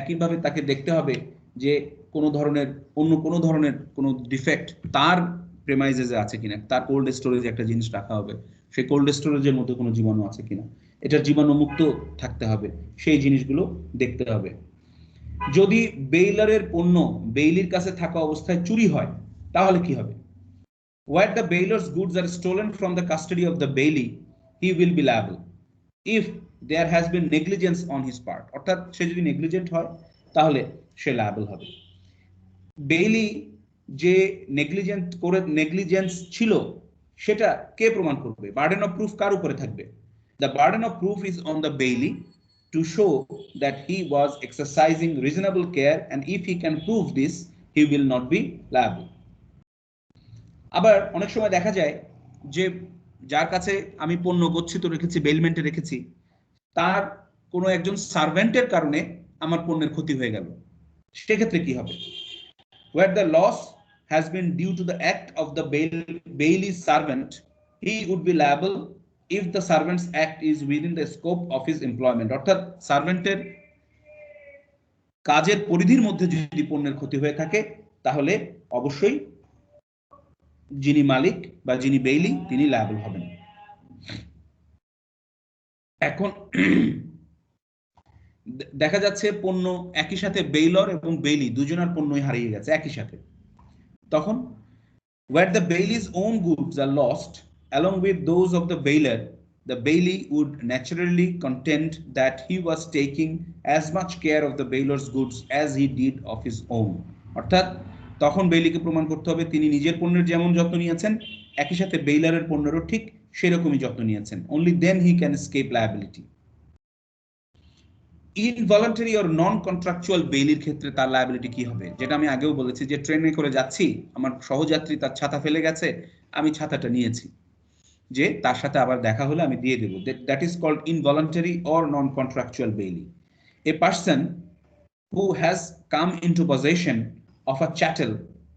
একইভাবে তাকে দেখতে হবে যে কোনো ধরনের অন্য কোনো ধরনের কোনো ডিফেক্ট তার প্রেমাইজেসে আছে কিনা, তার কোল্ড স্টোরেজে একটা জিনিস রাখা হবে, সেই কোল্ড স্টোরেজের মধ্যে কোনো জীবাণু আছে কিনা, এটার জীবাণুমুক্ত থাকতে হবে, সেই জিনিসগুলো দেখতে হবে। যদি বেইলারের পণ্য বেইলির কাছে থাকা অবস্থায় চুরি হয় তাহলে কি হবে? Where the bailor's goods are stolen from the custody of the bailee, he will be liable if there has been negligence on his part. অর্থাৎ সে যদি নেগলিজেন্ট হয় তাহলে সে লায়াবল হবে। বেইলি যে নেগলিজেন্স ছিল সেটা কে প্রমাণ করবে? বার্ডেন অফ প্রুফ কার উপরে থাকবে? The burden of proof is on the bailee to show that he was exercising reasonable care, and if he can prove this, he will not be liable. আবার অনেক সময় দেখা যায় যে যার কাছে আমি পণ্য গচ্ছিত রেখেছি, বেইলমেন্টে রেখেছি, তার কোনো একজন সার্ভেন্টের কারণে আমার পণ্যের ক্ষতি হয়ে গেল, সেক্ষেত্রে কি হবে? Where the loss has been due to the act of the bailee's servant, he would be liable if the servant's act is within the scope of his employment. অর্থাৎ সার্ভেন্টের কাজের পরিধির মধ্যে যদি পণ্যের ক্ষতি হয়ে থাকে তাহলে অবশ্যই যিনি মালিক বা যিনি বেইলি তিনি লায়াবল হবেন। এখন দেখা যাচ্ছে পণ্য একই সাথে বেইলর এবং বেইলি দুজনের পণ্যই হারিয়ে গেছে একই সাথে, তখন where the bailie's own goods are lost along with those of the bailor, the bailee would naturally contend that he was taking as much care of the bailor's goods as he did of his own. অর্থাৎ তখন বেইলিকে প্রমাণ করতে হবে তিনি নিজের পণ্যের যেমন যত্ন নিয়েছেন একই সাথে বেইলারের পণ্যেরও ঠিক সেরকমই যত্ন নিয়েছেন। Only then he can escape liability. Involuntary or non contractual বেইলির ক্ষেত্রে তার লায়াবিলিটি কি হবে? যেটা আমি আগেও বলেছি যে ট্রেনে করে যাচ্ছি, আমার সহযাত্রী তার ছাতা ফেলে গেছে, আমি ছাতাটা নিয়েছি, যে তার সাথে আবার দেখা হলে আমি দিয়ে দেব, that is called involuntary or non contractual bailee. A person who has come into possession of a chattel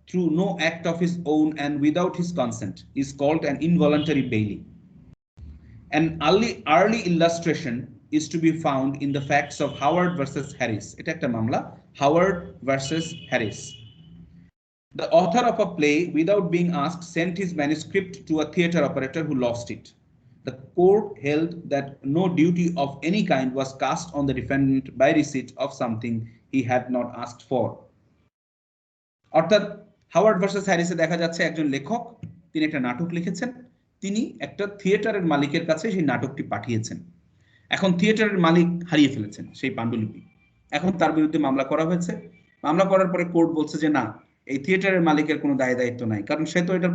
through no act of his own and without his consent is called an involuntary bailee. An early illustration is to be found in the facts of Howard versus Harris. এটা একটা মামলা, Howard versus Harris. The author of a play, without being asked, sent his manuscript to a theater operator who lost it. The court held that no duty of any kind was cast on the defendant by receipt of something he had not asked for. অর্থাৎ Howard versus হ্যারিসে দেখা যাচ্ছে একজন লেখক তিনি একটা নাটক লিখেছেন, তিনি একটা থিয়েটারের মালিকের কাছে সেই নাটকটি পাঠিয়েছেন। এখন থিয়েটারের মালিক হারিয়ে ফেলেছেন সেই পাণ্ডুলিপি, এখন তার বিরুদ্ধে মামলা করা হয়েছে। মামলা করার পরে কোর্ট বলছে যে না, এই থিয়েটারের মালিকের কোনো দায় দায়িত্ব নাই, কারণ সে তো এটা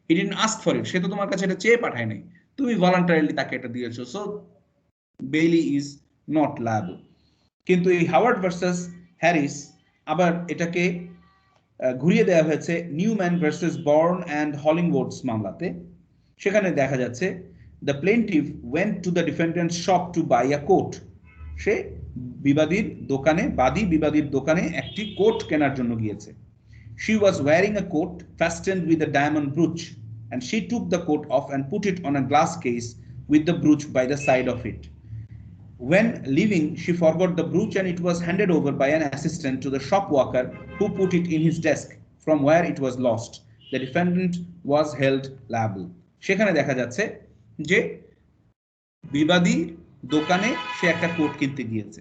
he didn't ask for it, সে তো তোমার কাছে এটা চেয়ে পাঠায় নাই, তুমি ভলান্টারিলি তাকে এটা দিয়েছো, so bailee is not liable. কিন্তু এই হাওয়ার্ড ভার্সেস হ্যারিস আবার এটাকে ঘুরিয়ে দেওয়া হয়েছে নিউম্যান ভার্সেস বর্ন অ্যান্ড হলিংউডস মামলাতে। সেখানে দেখা যাচ্ছে the plaintiff went to the defendant's shop to buy a coat. সে বিবাদীর দোকানে একটি কোট কেনার জন্য গিয়েছে। She was wearing a coat fastened with a diamond brooch, and she took the coat off and put it on a glass case with the brooch by the side of it. When leaving, she forgot the brooch and it was handed over by an assistant to the shop worker who put it in his desk from where it was lost. The defendant was held liable. সেখানে দেখা যাচ্ছে যে বিবাদী দোকানে সে একটা coat কিনতে গিয়েছে,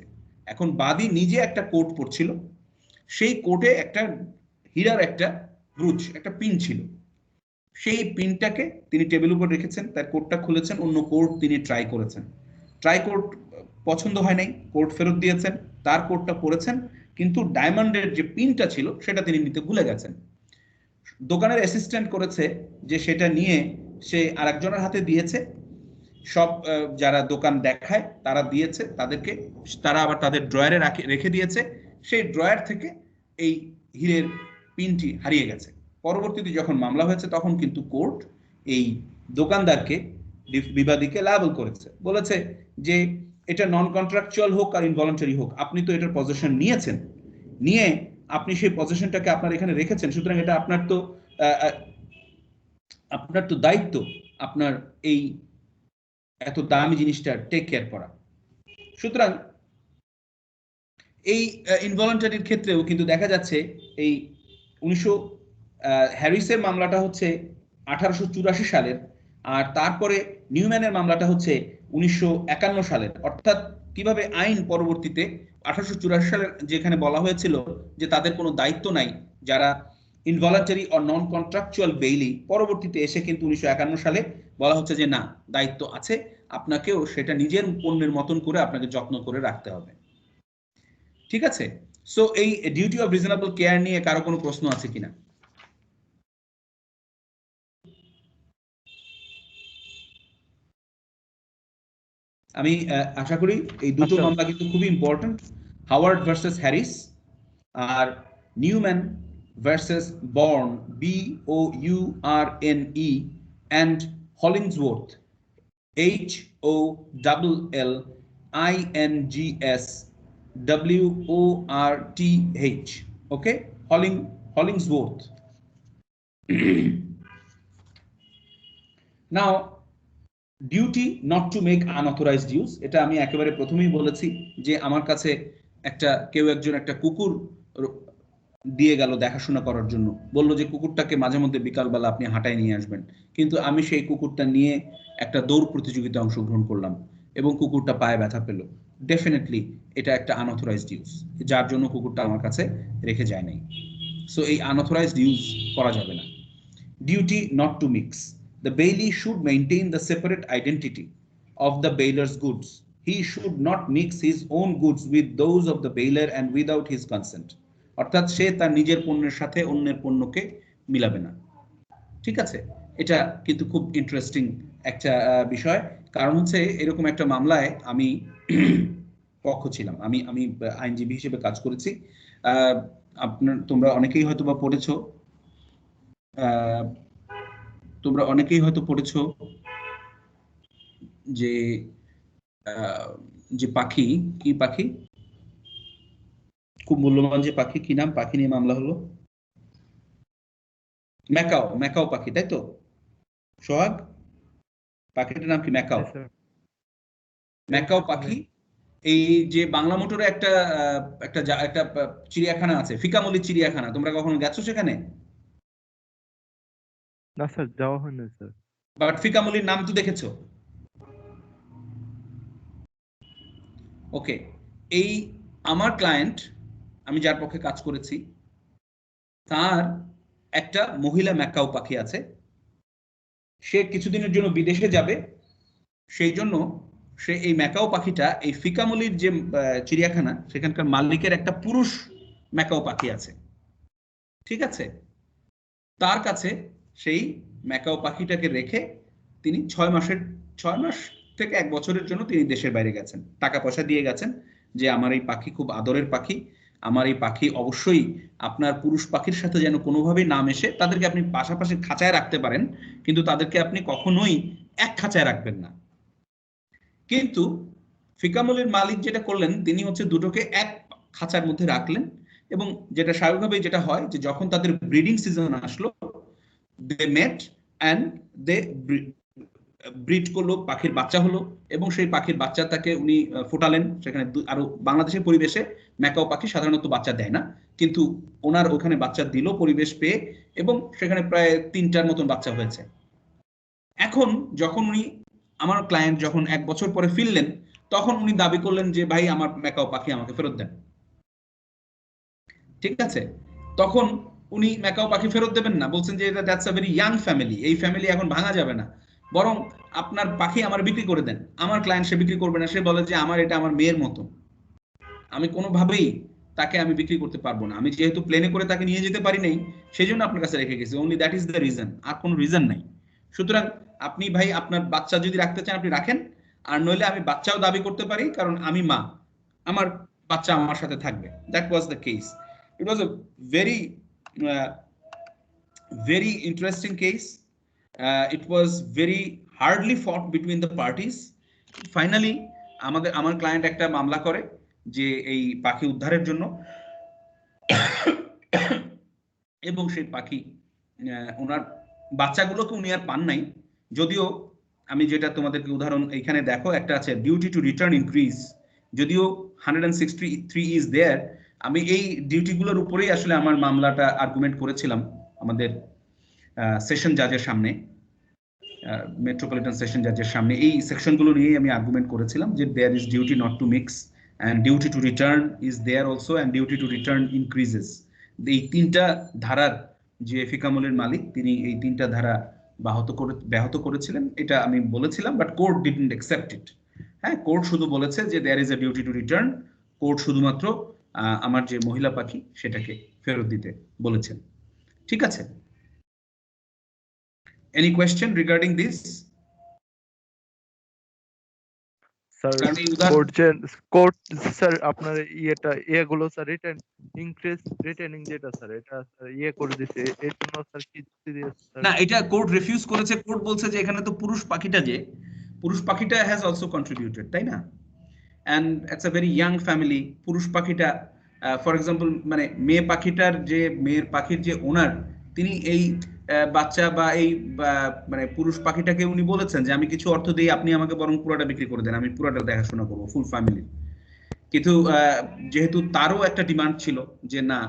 এখন বাদী নিজে একটা কোট পরছিল, সেই কোটে একটা হীরার একটা ব্রুচ, একটা পিন ছিল, সেই পিনটাকে তিনি টেবিল উপর রেখেছেন, তার কোটটা খুলেছেন, অন্য কোট তিনি ট্রাই করেছেন, ট্রাই কোট পছন্দ হয় নাই, কোট ফেরত দিয়েছেন, তার কোটটা পরেছেন, কিন্তু ডায়মন্ডের যে পিনটা ছিল সেটা তিনি নিতে ভুলে গেছেন। দোকানের অ্যাসিস্ট্যান্ট করেছে যে সেটা নিয়ে সে আরেকজনের হাতে দিয়েছে, সব যারা দোকান দেখায় তারা দিয়েছে তাদেরকে, তারা আবার তাদের ড্রয়ারে রেখে দিয়েছে, সেই ড্রয়ার থেকে এই হীরের পিনটি হারিয়ে গেছে। পরবর্তীতে যখন মামলা হয়েছে তখন কিন্তু কোর্ট এই দোকানদারকে, বিবাদীকে লায়াবল করেছে, বলেছে যে এটা নন কন্ট্রাকচুয়াল হোক আর ইনভলান্টারি হোক, আপনি তো এটার পজিশন নিয়েছেন, নিয়ে আপনি সেই পজিশনটাকে আপনার এখানে রেখেছেন, সুতরাং এটা আপনার তো দায়িত্ব আপনার এই এত দামি জিনিসটা টেক কেয়ার করা। সুতরাং এই ইনভলান্টারির ক্ষেত্রেও কিন্তু দেখা যাচ্ছে এই হ্যারিসের মামলাটা হচ্ছে 1884 সালের, আর তারপরে নিউম্যানের মামলাটা হচ্ছে 1951 সালের। অর্থাৎ কিভাবে আইন পরবর্তীতে 1884 সালের যেখানে বলা হয়েছিল যে তাদের কোনো দায়িত্ব নাই যারা ইনভলান্টারি ও নন কন্ট্রাকচুয়াল বেইলি, পরবর্তীতে এসে কিন্তু 1951 সালে বলা হচ্ছে যে না, দায়িত্ব আছে, আপনাকেও সেটা নিজের পণ্যের মতন করে আপনাকে যত্ন করে রাখতে হবে। ঠিক আছে, সো এই ডিউটি অফ রিজনেবল কেয়ার নিয়ে কারো কোনো প্রশ্ন আছে কিনা? আমি আশা করি এই দুটো মামলা কিন্তু খুবই ইম্পর্টেন্ট, হাওয়ার্ড ভার্সেস হ্যারিস আর Newman versus Bourne, BOURNE, and Hollingsworth, HOLLINGSWORTH, okay, Hollingsworth. Now duty not to make unauthorised use, এটা আমি একেবারে প্রথমেই বলেছি যে আমার কাছে কেউ একজন একটা কুকুর দিয়ে গেল দেখাশোনা করার জন্য, বললো যে কুকুরটাকে মাঝে মধ্যে বিকালবেলা আপনি হাঁটায় নিয়ে আসবেন, কিন্তু আমি সেই কুকুরটা নিয়ে একটা দৌড় প্রতিযোগিতায় অংশগ্রহণ করলাম এবং কুকুরটা পায়ে ব্যথা পেল, ডেফিনেটলি এটা একটা আনঅথরাইজড ইউজ, যার জন্য কুকুরটা আমার কাছে রেখে যায় নাই। সো এই আনঅথরাইজড ইউজ করা যাবে না। Duty not to mix, the bailee should maintain the separate identity of the bailor's goods. He should not mix his own goods with those of the bailor and without his consent. অর্থাৎ সে তার নিজের পণ্যের সাথে অন্যের পণ্যকে মিলাবে না। ঠিক আছে, এটা কিন্তু খুব ইন্টারেস্টিং একটা বিষয়, কারণ হচ্ছে এরকম একটা মামলায় আমি পক্ষ ছিলাম, আমি আইনজীবী হিসেবে কাজ করেছি। তোমরা অনেকেই হয়তো পড়েছো যে পাখি, কি পাখি, খুব মূল্যবান যে পাখি, কি নাম, পাখি নিয়ে মামলা হলো, ম্যাকাও পাখি, তাই তো সোহাগ? পাখিটার নাম কি? ম্যাকাও পাখি। এই যে বাংলা মোটরে একটা চিড়িয়াখানা আছে, ফিকামলি চিড়িয়াখানা, তোমরা কখনো গেছো সেখানে? না স্যার, যাওয়া হয়নি স্যার। বাট ফিকামলির নাম তো দেখেছো? ওকে, এই আমার ক্লায়েন্ট, আমি যার পক্ষে কাজ করেছি, তার একটা মহিলা ম্যাকাও পাখি আছে, সে কিছুদিনের জন্য বিদেশে যাবে, সেই জন্য সে এই ম্যাকাও পাখিটা, এই ফিকামলির যে চিড়িয়াখানা সেখানকার মালিকের একটা পুরুষ ম্যাকাও পাখি আছে, ঠিক আছে, তার কাছে সেই ম্যাকাও পাখিটাকে রেখে তিনি 6 মাস থেকে 1 বছরের জন্য তিনি দেশের বাইরে গেছেন, টাকা পয়সা দিয়ে গেছেন যে আমার এই পাখি খুব আদরের পাখি, আমার এই পাখি অবশ্যই আপনার পুরুষ পাখির সাথে যেন কোনোভাবেই না মেশে, তাদেরকে আপনি পাশাপাশি খাঁচায় রাখতে পারেন, কিন্তু তাদেরকে আপনি কখনোই এক খাঁচায় রাখবেন না। কিন্তু ফিকামলির মালিক যেটা করলেন, তিনি হচ্ছে দুটোকে এক খাঁচার মধ্যে রাখলেন, এবং যেটা স্বাভাবিকভাবেই যেটা হয় যে যখন তাদের ব্রিডিং সিজন আসলো, they met and they breed করলো, পাখির বাচ্চা হলো, এবং সেই পাখির বাচ্চাটাকে উনি ফোটালেন সেখানে। আরো বাংলাদেশের পরিবেশে ম্যাকাও পাখি সাধারণত বাচ্চা দেয় না, কিন্তু ওনার ওখানে বাচ্চা দিল পরিবেশ পেয়ে, এবং সেখানে প্রায় 3টার মতন বাচ্চা হয়েছে। এখন যখন উনি, আমার ক্লায়েন্ট যখন 1 বছর পরে ফিরলেন, তখন উনি দাবি করলেন যে ভাই আমার ম্যাকাও পাখি আমাকে ফেরত দেন। ঠিক আছে, তখন উনি ম্যাকাও পাখি ফেরত দেবেন না, বলছেন যে এটা that's a very young family, এই ফ্যামিলি এখন ভাঙা যাবে না, বরং আপনার পাখি আমার বিক্রি করে দেন। আমার ক্লায়েন্ট সে বিক্রি করবে না, সে বলে যে আমার এটা আমার মেয়ের মতো, আমি কোনোভাবেই তাকে আমি বিক্রি করতে পারবো না, আমি যেহেতু প্লেনে করে তাকে নিয়ে যেতে পারি নাই, সেই জন্য আপনার কাছে রেখে গেছি, only that is the reason, আর কোনো রিজন নাই। সুতরাং আপনি ভাই আপনার বাচ্চা যদি রাখতে চান আপনি রাখেন, আর নইলে আমি বাচ্চাও দাবি করতে পারি, কারণ আমি মা, আমার বাচ্চা আমার সাথে থাকবে। That was the case. It was a very very interesting case. It was very hardly fought between the parties. Finally আমার ক্লায়েন্ট একটা মামলা করে যে এই পাখি উদ্ধারের জন্য, এবং সেই পাখি ওনার বাচ্চাগুলোকে উনি আর পান নাই। যদিও আমি যেটা তোমাদেরকে উদাহরণ এইখানে দেখো, একটা আছে ডিউটি টু রিটার্ন ইনক্রিজ, যদিও 163 ইজ দেয়ার। আমি এই ডিউটিগুলোর উপরেই আসলে আমার মামলাটা আর্গুমেন্ট করেছিলাম আমাদের সেশন জাজের সামনে, মেট্রোপলিটন সেশন জাজের সামনে। এই সেকশনগুলো নিয়েই আমি আর্গুমেন্ট করেছিলাম যে there is duty not to mix, and duty to return is there also, and duty to return increases. এই 3টা ধারার যে ফিকামলের মালিক, তিনি এই 3টা ধারা ব্যাহত করেছিলেন, এটা আমি বলেছিলাম, but court didn't accept it. হ্যাঁ, কোর্ট শুধু বলেছে যে there is a duty to return, court শুধুমাত্র আমার যে মহিলা পাখি সেটাকে ফেরত দিতে বলেছেন। ঠিক আছে, any question regarding this? Sir কারণ এই উদাহরণ কোর্ট স্যার আপনার এগুলো স্যার রিটার্ন ইনক্রিজ রিটার্নিং যেটা স্যার এটা স্যার করে দিছে, এর জন্য স্যার কি যুক্তি দিয়েছে স্যার? না, এটা কোর্ট রিফিউজ করেছে। কোর্ট বলছে যে এখানে তো পুরুষ পাখিটা হ্যাজ অলসো কন্ট্রিবিউটেড, তাই না? And it's a very young family. পুরুষ পাখিটা ফর এক্সাম্পল, মানে মেয়ের পাখির যে ওনার, তিনি এই বাচ্চা বা এই মানে পুরুষ পাখিটাকে উনি বলেছেন যে আমি কিছু অর্থ দিই, আপনি আমাকে বরং পুরোটা বিক্রি করে দেন, আমি পুরোটা দেখাশোনা করবো, ফুল ফ্যামিলি। কিন্তু যেহেতু তারও একটা ডিমান্ড ছিল যে না,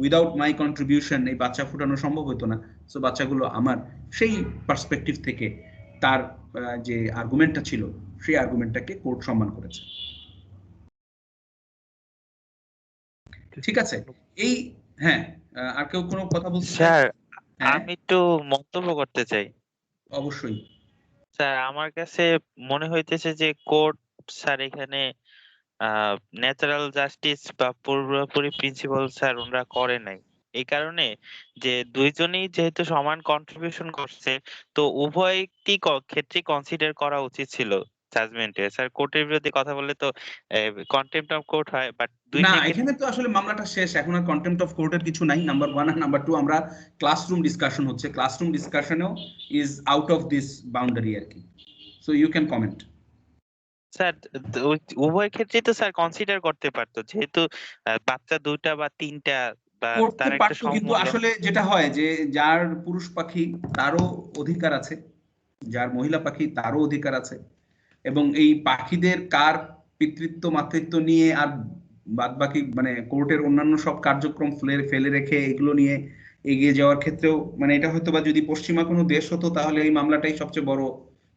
উইদাউট মাই কন্ট্রিবিউশন এই বাচ্চা ফুটানো সম্ভব হতো না, সো বাচ্চাগুলো আমার, সেই পার্সপেক্টিভ থেকে তার যে আর্গুমেন্টটা ছিল, সেই আর্গুমেন্টটাকে কোর্ট সম্মান করেছে। ঠিক আছে, এই হ্যাঁ, আর কেউ কোনো কথা বলতে চায়? স্যার, হ্যাঁ, আমি একটু মন্তব্য করতে চাই। অবশ্যই। স্যার, আমার কাছে মনে হইতেছে যে কোর্ট স্যার এখানে ন্যাচারাল জাস্টিস বা পুরোপুরি প্রিন্সিপাল স্যার ওনারা করে নাই। এই কারণে যে দুইজনেই যেহেতু সমান কন্ট্রিবিউশন করছে, তো উভয়টি ক্ষেত্রে কনসিডার করা উচিত ছিল জাজমেন্টে। স্যার, কোর্টের বিরুদ্ধে কথা বললে তো কন্টেম্পট অফ কোর্ট হয়, বাট না, দুইটা এখানে তো আসলে মামলাটা শেষ, এখন আর কন্টেম্পট অফ কোর্টের কিছু নাই, নাম্বার 1। আর নাম্বার 2, আমরা ক্লাসরুম ডিসকাশন হচ্ছে, ক্লাসরুম ডিসকাশনেও is out of this boundary আর কি। So you can comment. Sir, উভয় ক্ষেত্রেই তো স্যার কনসিডার করতে পারতো, যেহেতু বাচ্চা 2টা বা 3টা বা করতে তার একটা পারতো, কিন্তু সমমূল্য। আসলে যেটা হয় যে যার পুরুষ পাখি তারও অধিকার আছে, যার মহিলা পাখি তারও অধিকার আছে, এবং এই পাখিদের কার পিতৃত্ব মাতৃত্ব নিয়ে আর বাদবাকি মানে কোর্টের অন্যান্য সব কার্যক্রম ফেলে রেখে এগুলো নিয়ে এগিয়ে যাওয়ার ক্ষেত্রেও, মানে এটা হয়তো বা যদি পশ্চিমা কোনো দেশ হতো তাহলে এই মামলাটাই সবচেয়ে বড়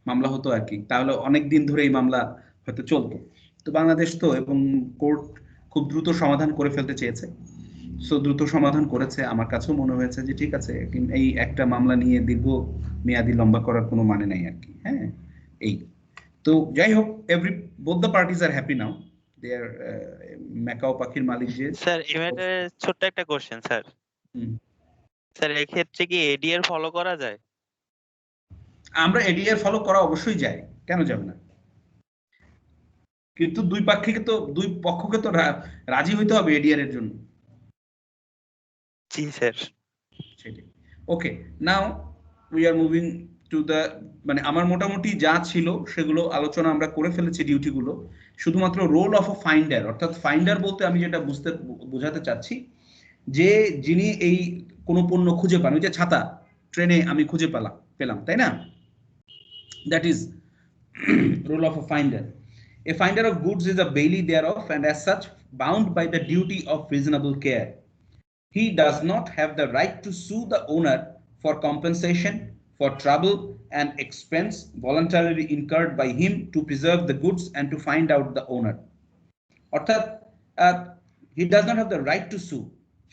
মামলা হতো আর কি, তাহলে অনেক দিন ধরে এই মামলা হয়তো চলতো। তো বাংলাদেশ তো, এবং কোর্ট খুব দ্রুত সমাধান করে ফেলতে চেয়েছে, সো দ্রুত সমাধান করেছে। আমার কাছেও মনে হয়েছে যে ঠিক আছে, এই একটা মামলা নিয়ে দীর্ঘ মেয়াদি লম্বা করার কোনো মানে নাই আর কি। হ্যাঁ, এই তো যাই হোক, both the parties are happy now. They are macaw পাখির মালিক যে, স্যার, এবারে ছোট্ট একটা কোশ্চেন স্যার। স্যার, এই ক্ষেত্রে কি এডিআর ফলো করা যায়? আমরা এডিআর ফলো করা অবশ্যই যায়, কেন যাবে না? কিন্তু দুই পক্ষকে তো রাজি হইতে হবে এডিআর এর জন্য। জি স্যার। সেটাই। Okay, now we are moving to the, মানে আমার মোটামুটি যা ছিল সেগুলো আলোচনা আমরা করে ফেলেছি, ডিউটিগুলো। শুধুমাত্র রোল অফ আ ফাইন্ডার, অর্থাৎ ফাইন্ডার বলতে আমি যেটা বোঝাতে চাচ্ছি, যে যিনি এই কোনো পণ্য খুঁজে পান, ওই যে ছাতা ট্রেনে আমি খুঁজে পেলাম, তাই না? That is role of a finder. A finder of goods is a bailey thereof, and as such bound by the duty of reasonable care. He does not have the right to sue the owner for compensation for trouble and expense voluntarily incurred by him to preserve the goods and to find out the owner. অর্থাৎ he does not have the right to সু,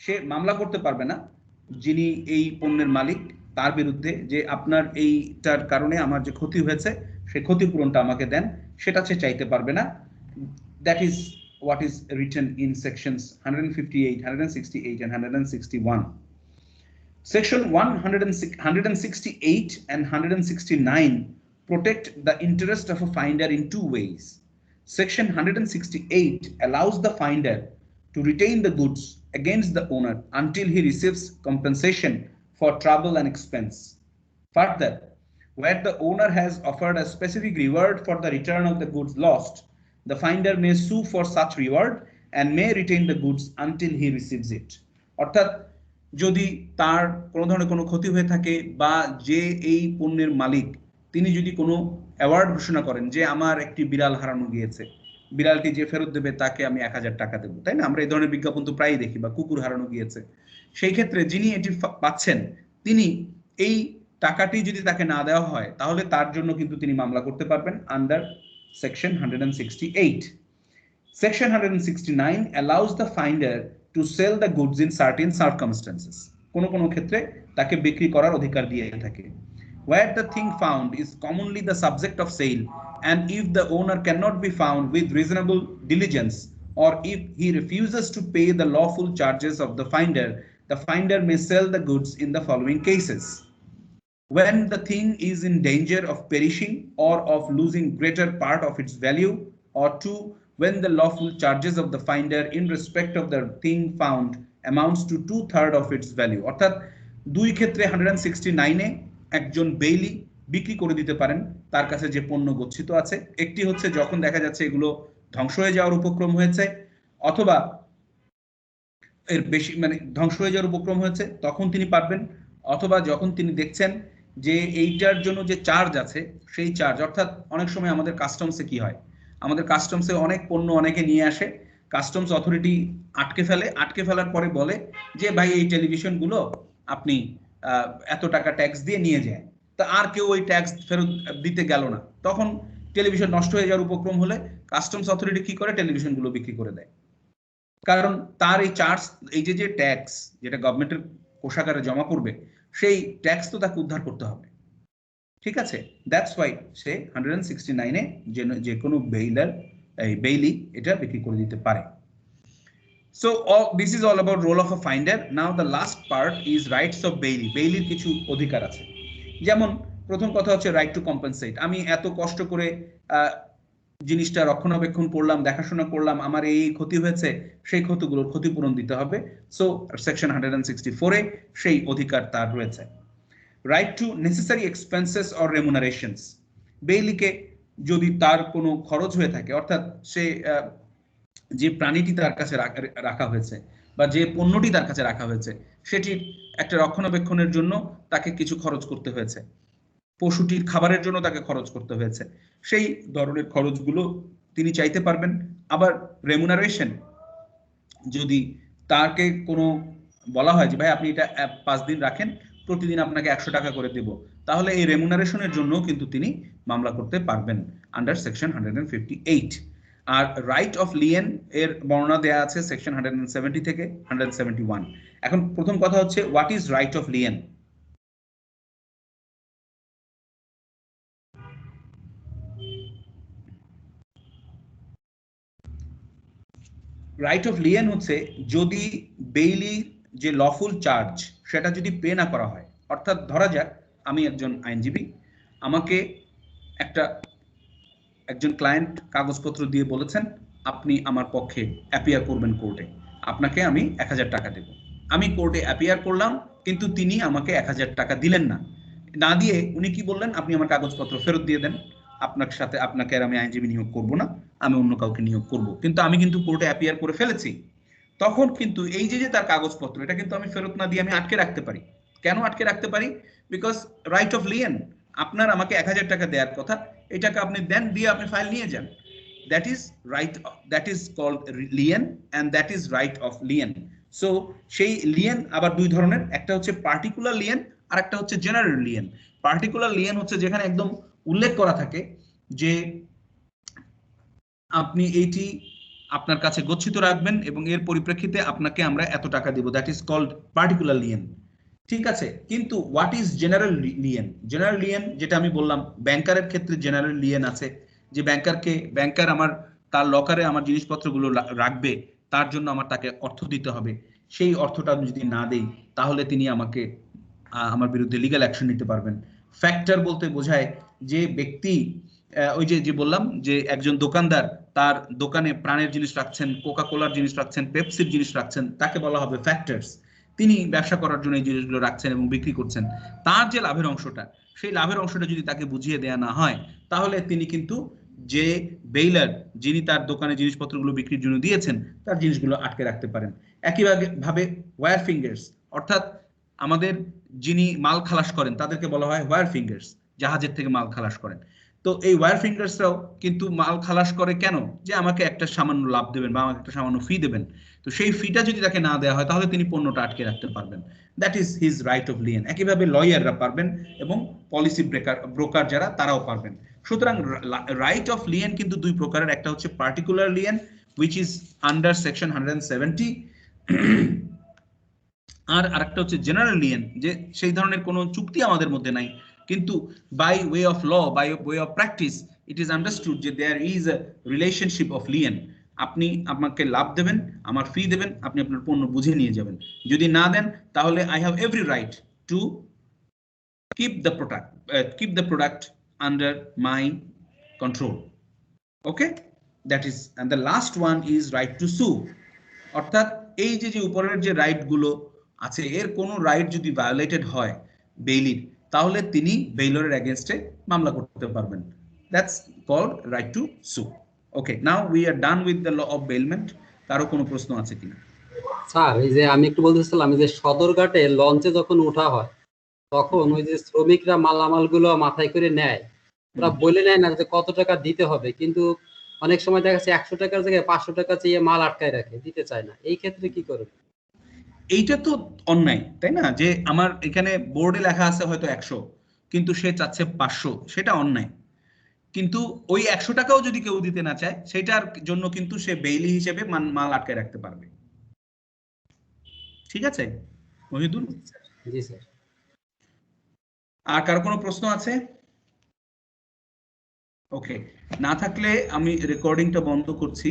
সে মামলা করতে পারবে না যিনি এই পণ্যের মালিক তার বিরুদ্ধে যে আপনার এইটার কারণে আমার যে ক্ষতি হয়েছে সেই ক্ষতিপূরণটা আমাকে দেন, সেটা সে চাইতে পারবে না। That is what is written in sections 158, 168 and 161. Section 168 and 169 protect the interest of a finder in two ways. Section 168 allows the finder to retain the goods against the owner until he receives compensation for trouble and expense. Further, where the owner has offered a specific reward for the return of the goods lost, the finder may sue for such reward and may retain the goods until he receives it. অর্থাৎ যদি তার কোনো ধরনের কোনো ক্ষতি হয়ে থাকে বা যে এই পণ্যের মালিক তিনি যদি কোনো অ্যাওয়ার্ড ঘোষণা করেন যে আমার একটি বিড়াল হারানো গিয়েছে, বিড়ালটি যে ফেরত দেবে তাকে আমি 1000 টাকা দেবো, তাই না? আমরা এই ধরনের বিজ্ঞাপন তো প্রায়ই দেখি, বা কুকুর হারানো গিয়েছে, সেই ক্ষেত্রে যিনি এটি পাচ্ছেন তিনি এই টাকাটি যদি তাকে না দেওয়া হয় তাহলে তার জন্য কিন্তু তিনি মামলা করতে পারবেন under Section 168. Section 169 allows the finder to sell the goods in certain circumstances. কোনো কোনো ক্ষেত্রে তাকে বিক্রি করার অধিকার দিয়ে থাকে। Where the thing found is commonly the subject of sale, and if the owner cannot be found with reasonable diligence, or if he refuses to pay the lawful charges of the finder may sell the goods in the following cases. When the thing is in danger of perishing or of losing greater part of its value, or two, when the lawful charges of the finder in respect of the thing found amounts to 2/3 of its value. অর্থাৎ দুই ক্ষেত্রে 169 এ একজন Bailey বিক্রি করে দিতে পারেন তার কাছে যে পণ্য গচ্ছিত আছে। একটি হচ্ছে যখন দেখা যাচ্ছে এগুলো ধ্বংস হয়ে যাওয়ার উপক্রম হয়েছে, অথবা এর বেশি মানে ধ্বংস হয়ে যাওয়ার উপক্রম হয়েছে তখন তিনি পারবেন, অথবা যখন তিনি দেখছেন যে এইটার জন্য যে চার্জ আছে সেই চার্জ, অর্থাৎ অনেক সময় আমাদের কাস্টমসে কি হয়, আমাদের কাস্টমসে অনেক পণ্য অনেকে নিয়ে আসে, কাস্টমস অথরিটি আটকে ফেলার পরে বলে যে ভাই এই টেলিভিশনগুলো আপনি এত টাকা ট্যাক্স দিয়ে নিয়ে যায়, তা আর কেউ ওই ট্যাক্স ফেরত দিতে গেল না, তখন টেলিভিশন নষ্ট হয়ে যাওয়ার উপক্রম হলে কাস্টমস অথরিটি কি করে, টেলিভিশনগুলো বিক্রি করে দেয়। কারণ তার এই চার্জ, এই যে ট্যাক্স যেটা গভর্নমেন্টের কোষাগারে জমা করবে, সেই ট্যাক্স তো তাকে উদ্ধার করতে হবে, ঠিক আছে? দ্যাটস ওয়াই সে 169 এ যে কোনো বেইলি এটা বিক্রি করে দিতে পারে। So this is all about role of a finder. Now the last part is rights of bailey. বেইলির কিছু অধিকার আছে, যেমন প্রথম কথা হচ্ছে রাইট টু কম্পেনসেট। আমি এত কষ্ট করে জিনিসটা রক্ষণাবেক্ষণ করলাম, দেখাশোনা করলাম, আমার এই ক্ষতি হয়েছে, সেই ক্ষতিগুলোর ক্ষতিপূরণ দিতে হবে। সো সেকশন 164 এ সেই অধিকার তার রয়েছে। Right to necessary expenses or remunerations. বেইলিকে যদি তার কোনো খরচ হয়ে থাকে, অর্থাৎ সে যে প্রাণীটি তার কাছে রাখা হয়েছে বা যে পণ্যটি তার কাছে রাখা হয়েছে সেটির একটা রক্ষণাবেক্ষণের জন্য তাকে কিছু খরচ করতে হয়েছে, পশুটির খাবারের জন্য তাকে খরচ করতে হয়েছে, সেই ধরনের খরচগুলো তিনি চাইতে পারবেন। আবার রেমুনারেশন, যদি তাকে কোনো বলা হয় যে ভাই আপনি এটা 5 দিন রাখেন, প্রতিদিন আপনাকে 100 টাকা করে দেব, তাহলে এই রেমুনারেশনের জন্য কিন্তু তিনি মামলা করতে পারবেন আন্ডার সেকশন 158। আর রাইট অফ লিয়েন এর বর্ণনা দেয়া আছে সেকশন 170 থেকে 171। এখন প্রথম কথা হচ্ছে what is right of Leyen? Right of Leyen হচ্ছে যদি বেইলি যে লফুল চার্জ সেটা যদি পে না করা হয়, অর্থাৎ ধরা যাক আমি একজন আইনজীবী, আমাকে একজন ক্লায়েন্ট কাগজপত্র দিয়ে বলেছেন আপনি আমার পক্ষে অ্যাপিয়ার করবেন কোর্টে, আপনাকে আমি 1000 টাকা দেব। আমি কোর্টে অ্যাপিয়ার করলাম, কিন্তু তিনি আমাকে 1000 টাকা দিলেন না দিয়ে উনি কি বললেন, আপনি আমার কাগজপত্র ফেরত দিয়ে দেন, আপনাকে আর আমি আইনজীবী নিয়োগ করব না, আমি অন্য কাউকে নিয়োগ করব। কিন্তু আমি কিন্তু কোর্টে অ্যাপিয়ার করে ফেলেছি, তখন কিন্তু এই যে তার কাগজপত্র এটা কিন্তু আমি ফেরত না দিয়ে আমি আটকে রাখতে পারি। কেন আটকে রাখতে পারি? বিকজ রাইট অফ লিয়েন, আপনার আমাকে 1000 টাকা দেওয়ার কথা, এই টাকা আপনি দেন, দিয়ে আপনি ফাইল নিয়ে যান। That is right, that is called lien, and that is right of lien. So সেই লিয়েন আবার দুই ধরনের, একটা হচ্ছে পার্টিকুলার লিয়েন আর একটা হচ্ছে জেনারেল লিয়েন। পার্টিকুলার লিয়েন হচ্ছে যেখানে একদম উল্লেখ করা থাকে যে আপনি এইটি আপনার কাছে গচ্ছিত রাখবেন এবং এর পরিপ্রেক্ষিতে আপনাকে আমরা এত টাকা দিব, that is called particular lien. ঠিক আছে, কিন্তু what is general lien? General lien যেটা আমি বললাম, ব্যাংকারের ক্ষেত্রে জেনারেল লিয়েন আছে, যে ব্যাংকার আমার তার লকারে আমার জিনিসপত্রগুলো রাখবে, তার জন্য আমার তাকে অর্থ দিতে হবে। সেই অর্থটা আমি যদি না দেই তাহলে তিনি আমাকে আমার বিরুদ্ধে লিগ্যাল অ্যাকশন নিতে পারবেন। ফ্যাক্টর বলতে বোঝায় যে ব্যক্তি, ওই যে বললাম যে একজন দোকানদার তার দোকানে প্রাণের জিনিস রাখছেন, কোকা কোলার জিনিস রাখছেন, পেপসির জিনিস রাখছেন, তাকে বলা হবে ফ্যাক্টরস। তিনি ব্যবসা করার জন্য এই জিনিসগুলো রাখছেন এবং বিক্রি করছেন। তার যে লাভের অংশটা, সেই লাভের অংশটা যদি তাকে বুঝিয়ে দেয়া না হয়, তাহলে তিনি কিন্তু যে বেইলার, যিনি তার দোকানে জিনিসপত্রগুলো বিক্রির জন্য দিয়েছেন, তার জিনিসগুলো আটকে রাখতে পারেন। একইভাবে ওয়্যার ফিঙ্গার্স, অর্থাৎ আমাদের যিনি মাল খালাস করেন তাদেরকে বলা হয় ওয়্যার ফিঙ্গার্স, জাহাজের থেকে মাল খালাস করেন। তো এই ওয়্যার ফিঙ্গার্সরাও কিন্তু মাল খালাস করে কেন? যে আমাকে একটা সামান্য লাভ দেবেন বা আমাকে একটা সামান্য ফি দেবেন। তো সেই ফিটা যদি তাকে না দেওয়া হয় তাহলে তিনি পণ্যটা আটকে রাখতে পারবেন। That is his right of Leyen. একইভাবে লয়াররা পারবেন এবং পলিসি ব্রোকার যারা, তারাও পারবেন। সুতরাং রাইট অফ লিয়েন কিন্তু দুই প্রকারের, একটা হচ্ছে particular Leyen which is under section 170, আর আরেকটা হচ্ছে জেনারেল লিয়েন, যে সেই ধরনের কোনো চুক্তি আমাদের মধ্যে নাই, কিন্তু by way of law, by way of practice it is understood যে there is a relationship of lien. আপনি আমাকে লাভ দেবেন, আমার ফি দেবেন, আপনি আপনার পণ্য বুঝে নিয়ে যাবেন। যদি না দেন তাহলে I have every right two keep the product under my control. Okay, that is, and the last one is right to sue. অর্থাৎ এই যে উপরের যে রাইট গুলো আছে, এর কোন রাইট যদি ভায়োলেটেড হয় বেইলির, তাহলে তিনি বেইলরের এগেইনস্টে মামলা করতে পারবেন। That's called right to sue. Okay, now we are done with the law of bailment. কারো কোনো প্রশ্ন আছে কিনা? স্যার, এই যে আমি একটু বলতেছিলাম, যে সদরঘাটে লঞ্চে যখন ওঠা হয় তখন ওই যে শ্রমিকরা মালামাল গুলো মাথায় করে নেয়, ওরা বলে নেয় না যে কত টাকা দিতে হবে, কিন্তু অনেক সময় দেখা যাচ্ছে 100 টাকার জায়গায় 500 টাকা চেয়ে মাল আটকায় রাখে, দিতে চায় না। এই ক্ষেত্রে কি করবে? এইটা তো অন্যায়, তাই না? যে আমার এখানে বোর্ডে লেখা আছে হয়তো 100, কিন্তু সে চাচ্ছে 500, সেটা অন্যায়। কিন্তু ওই 100 টাকাও যদি কেউ দিতে না চায়, সেটার জন্য কিন্তু সে বেইলি হিসেবে মাল আটকে রাখতে পারবে। ঠিক আছে মহিদুল? জি স্যার। আর কার কোনো প্রশ্ন আছে? ওকে, না থাকলে আমি রেকর্ডিংটা বন্ধ করছি।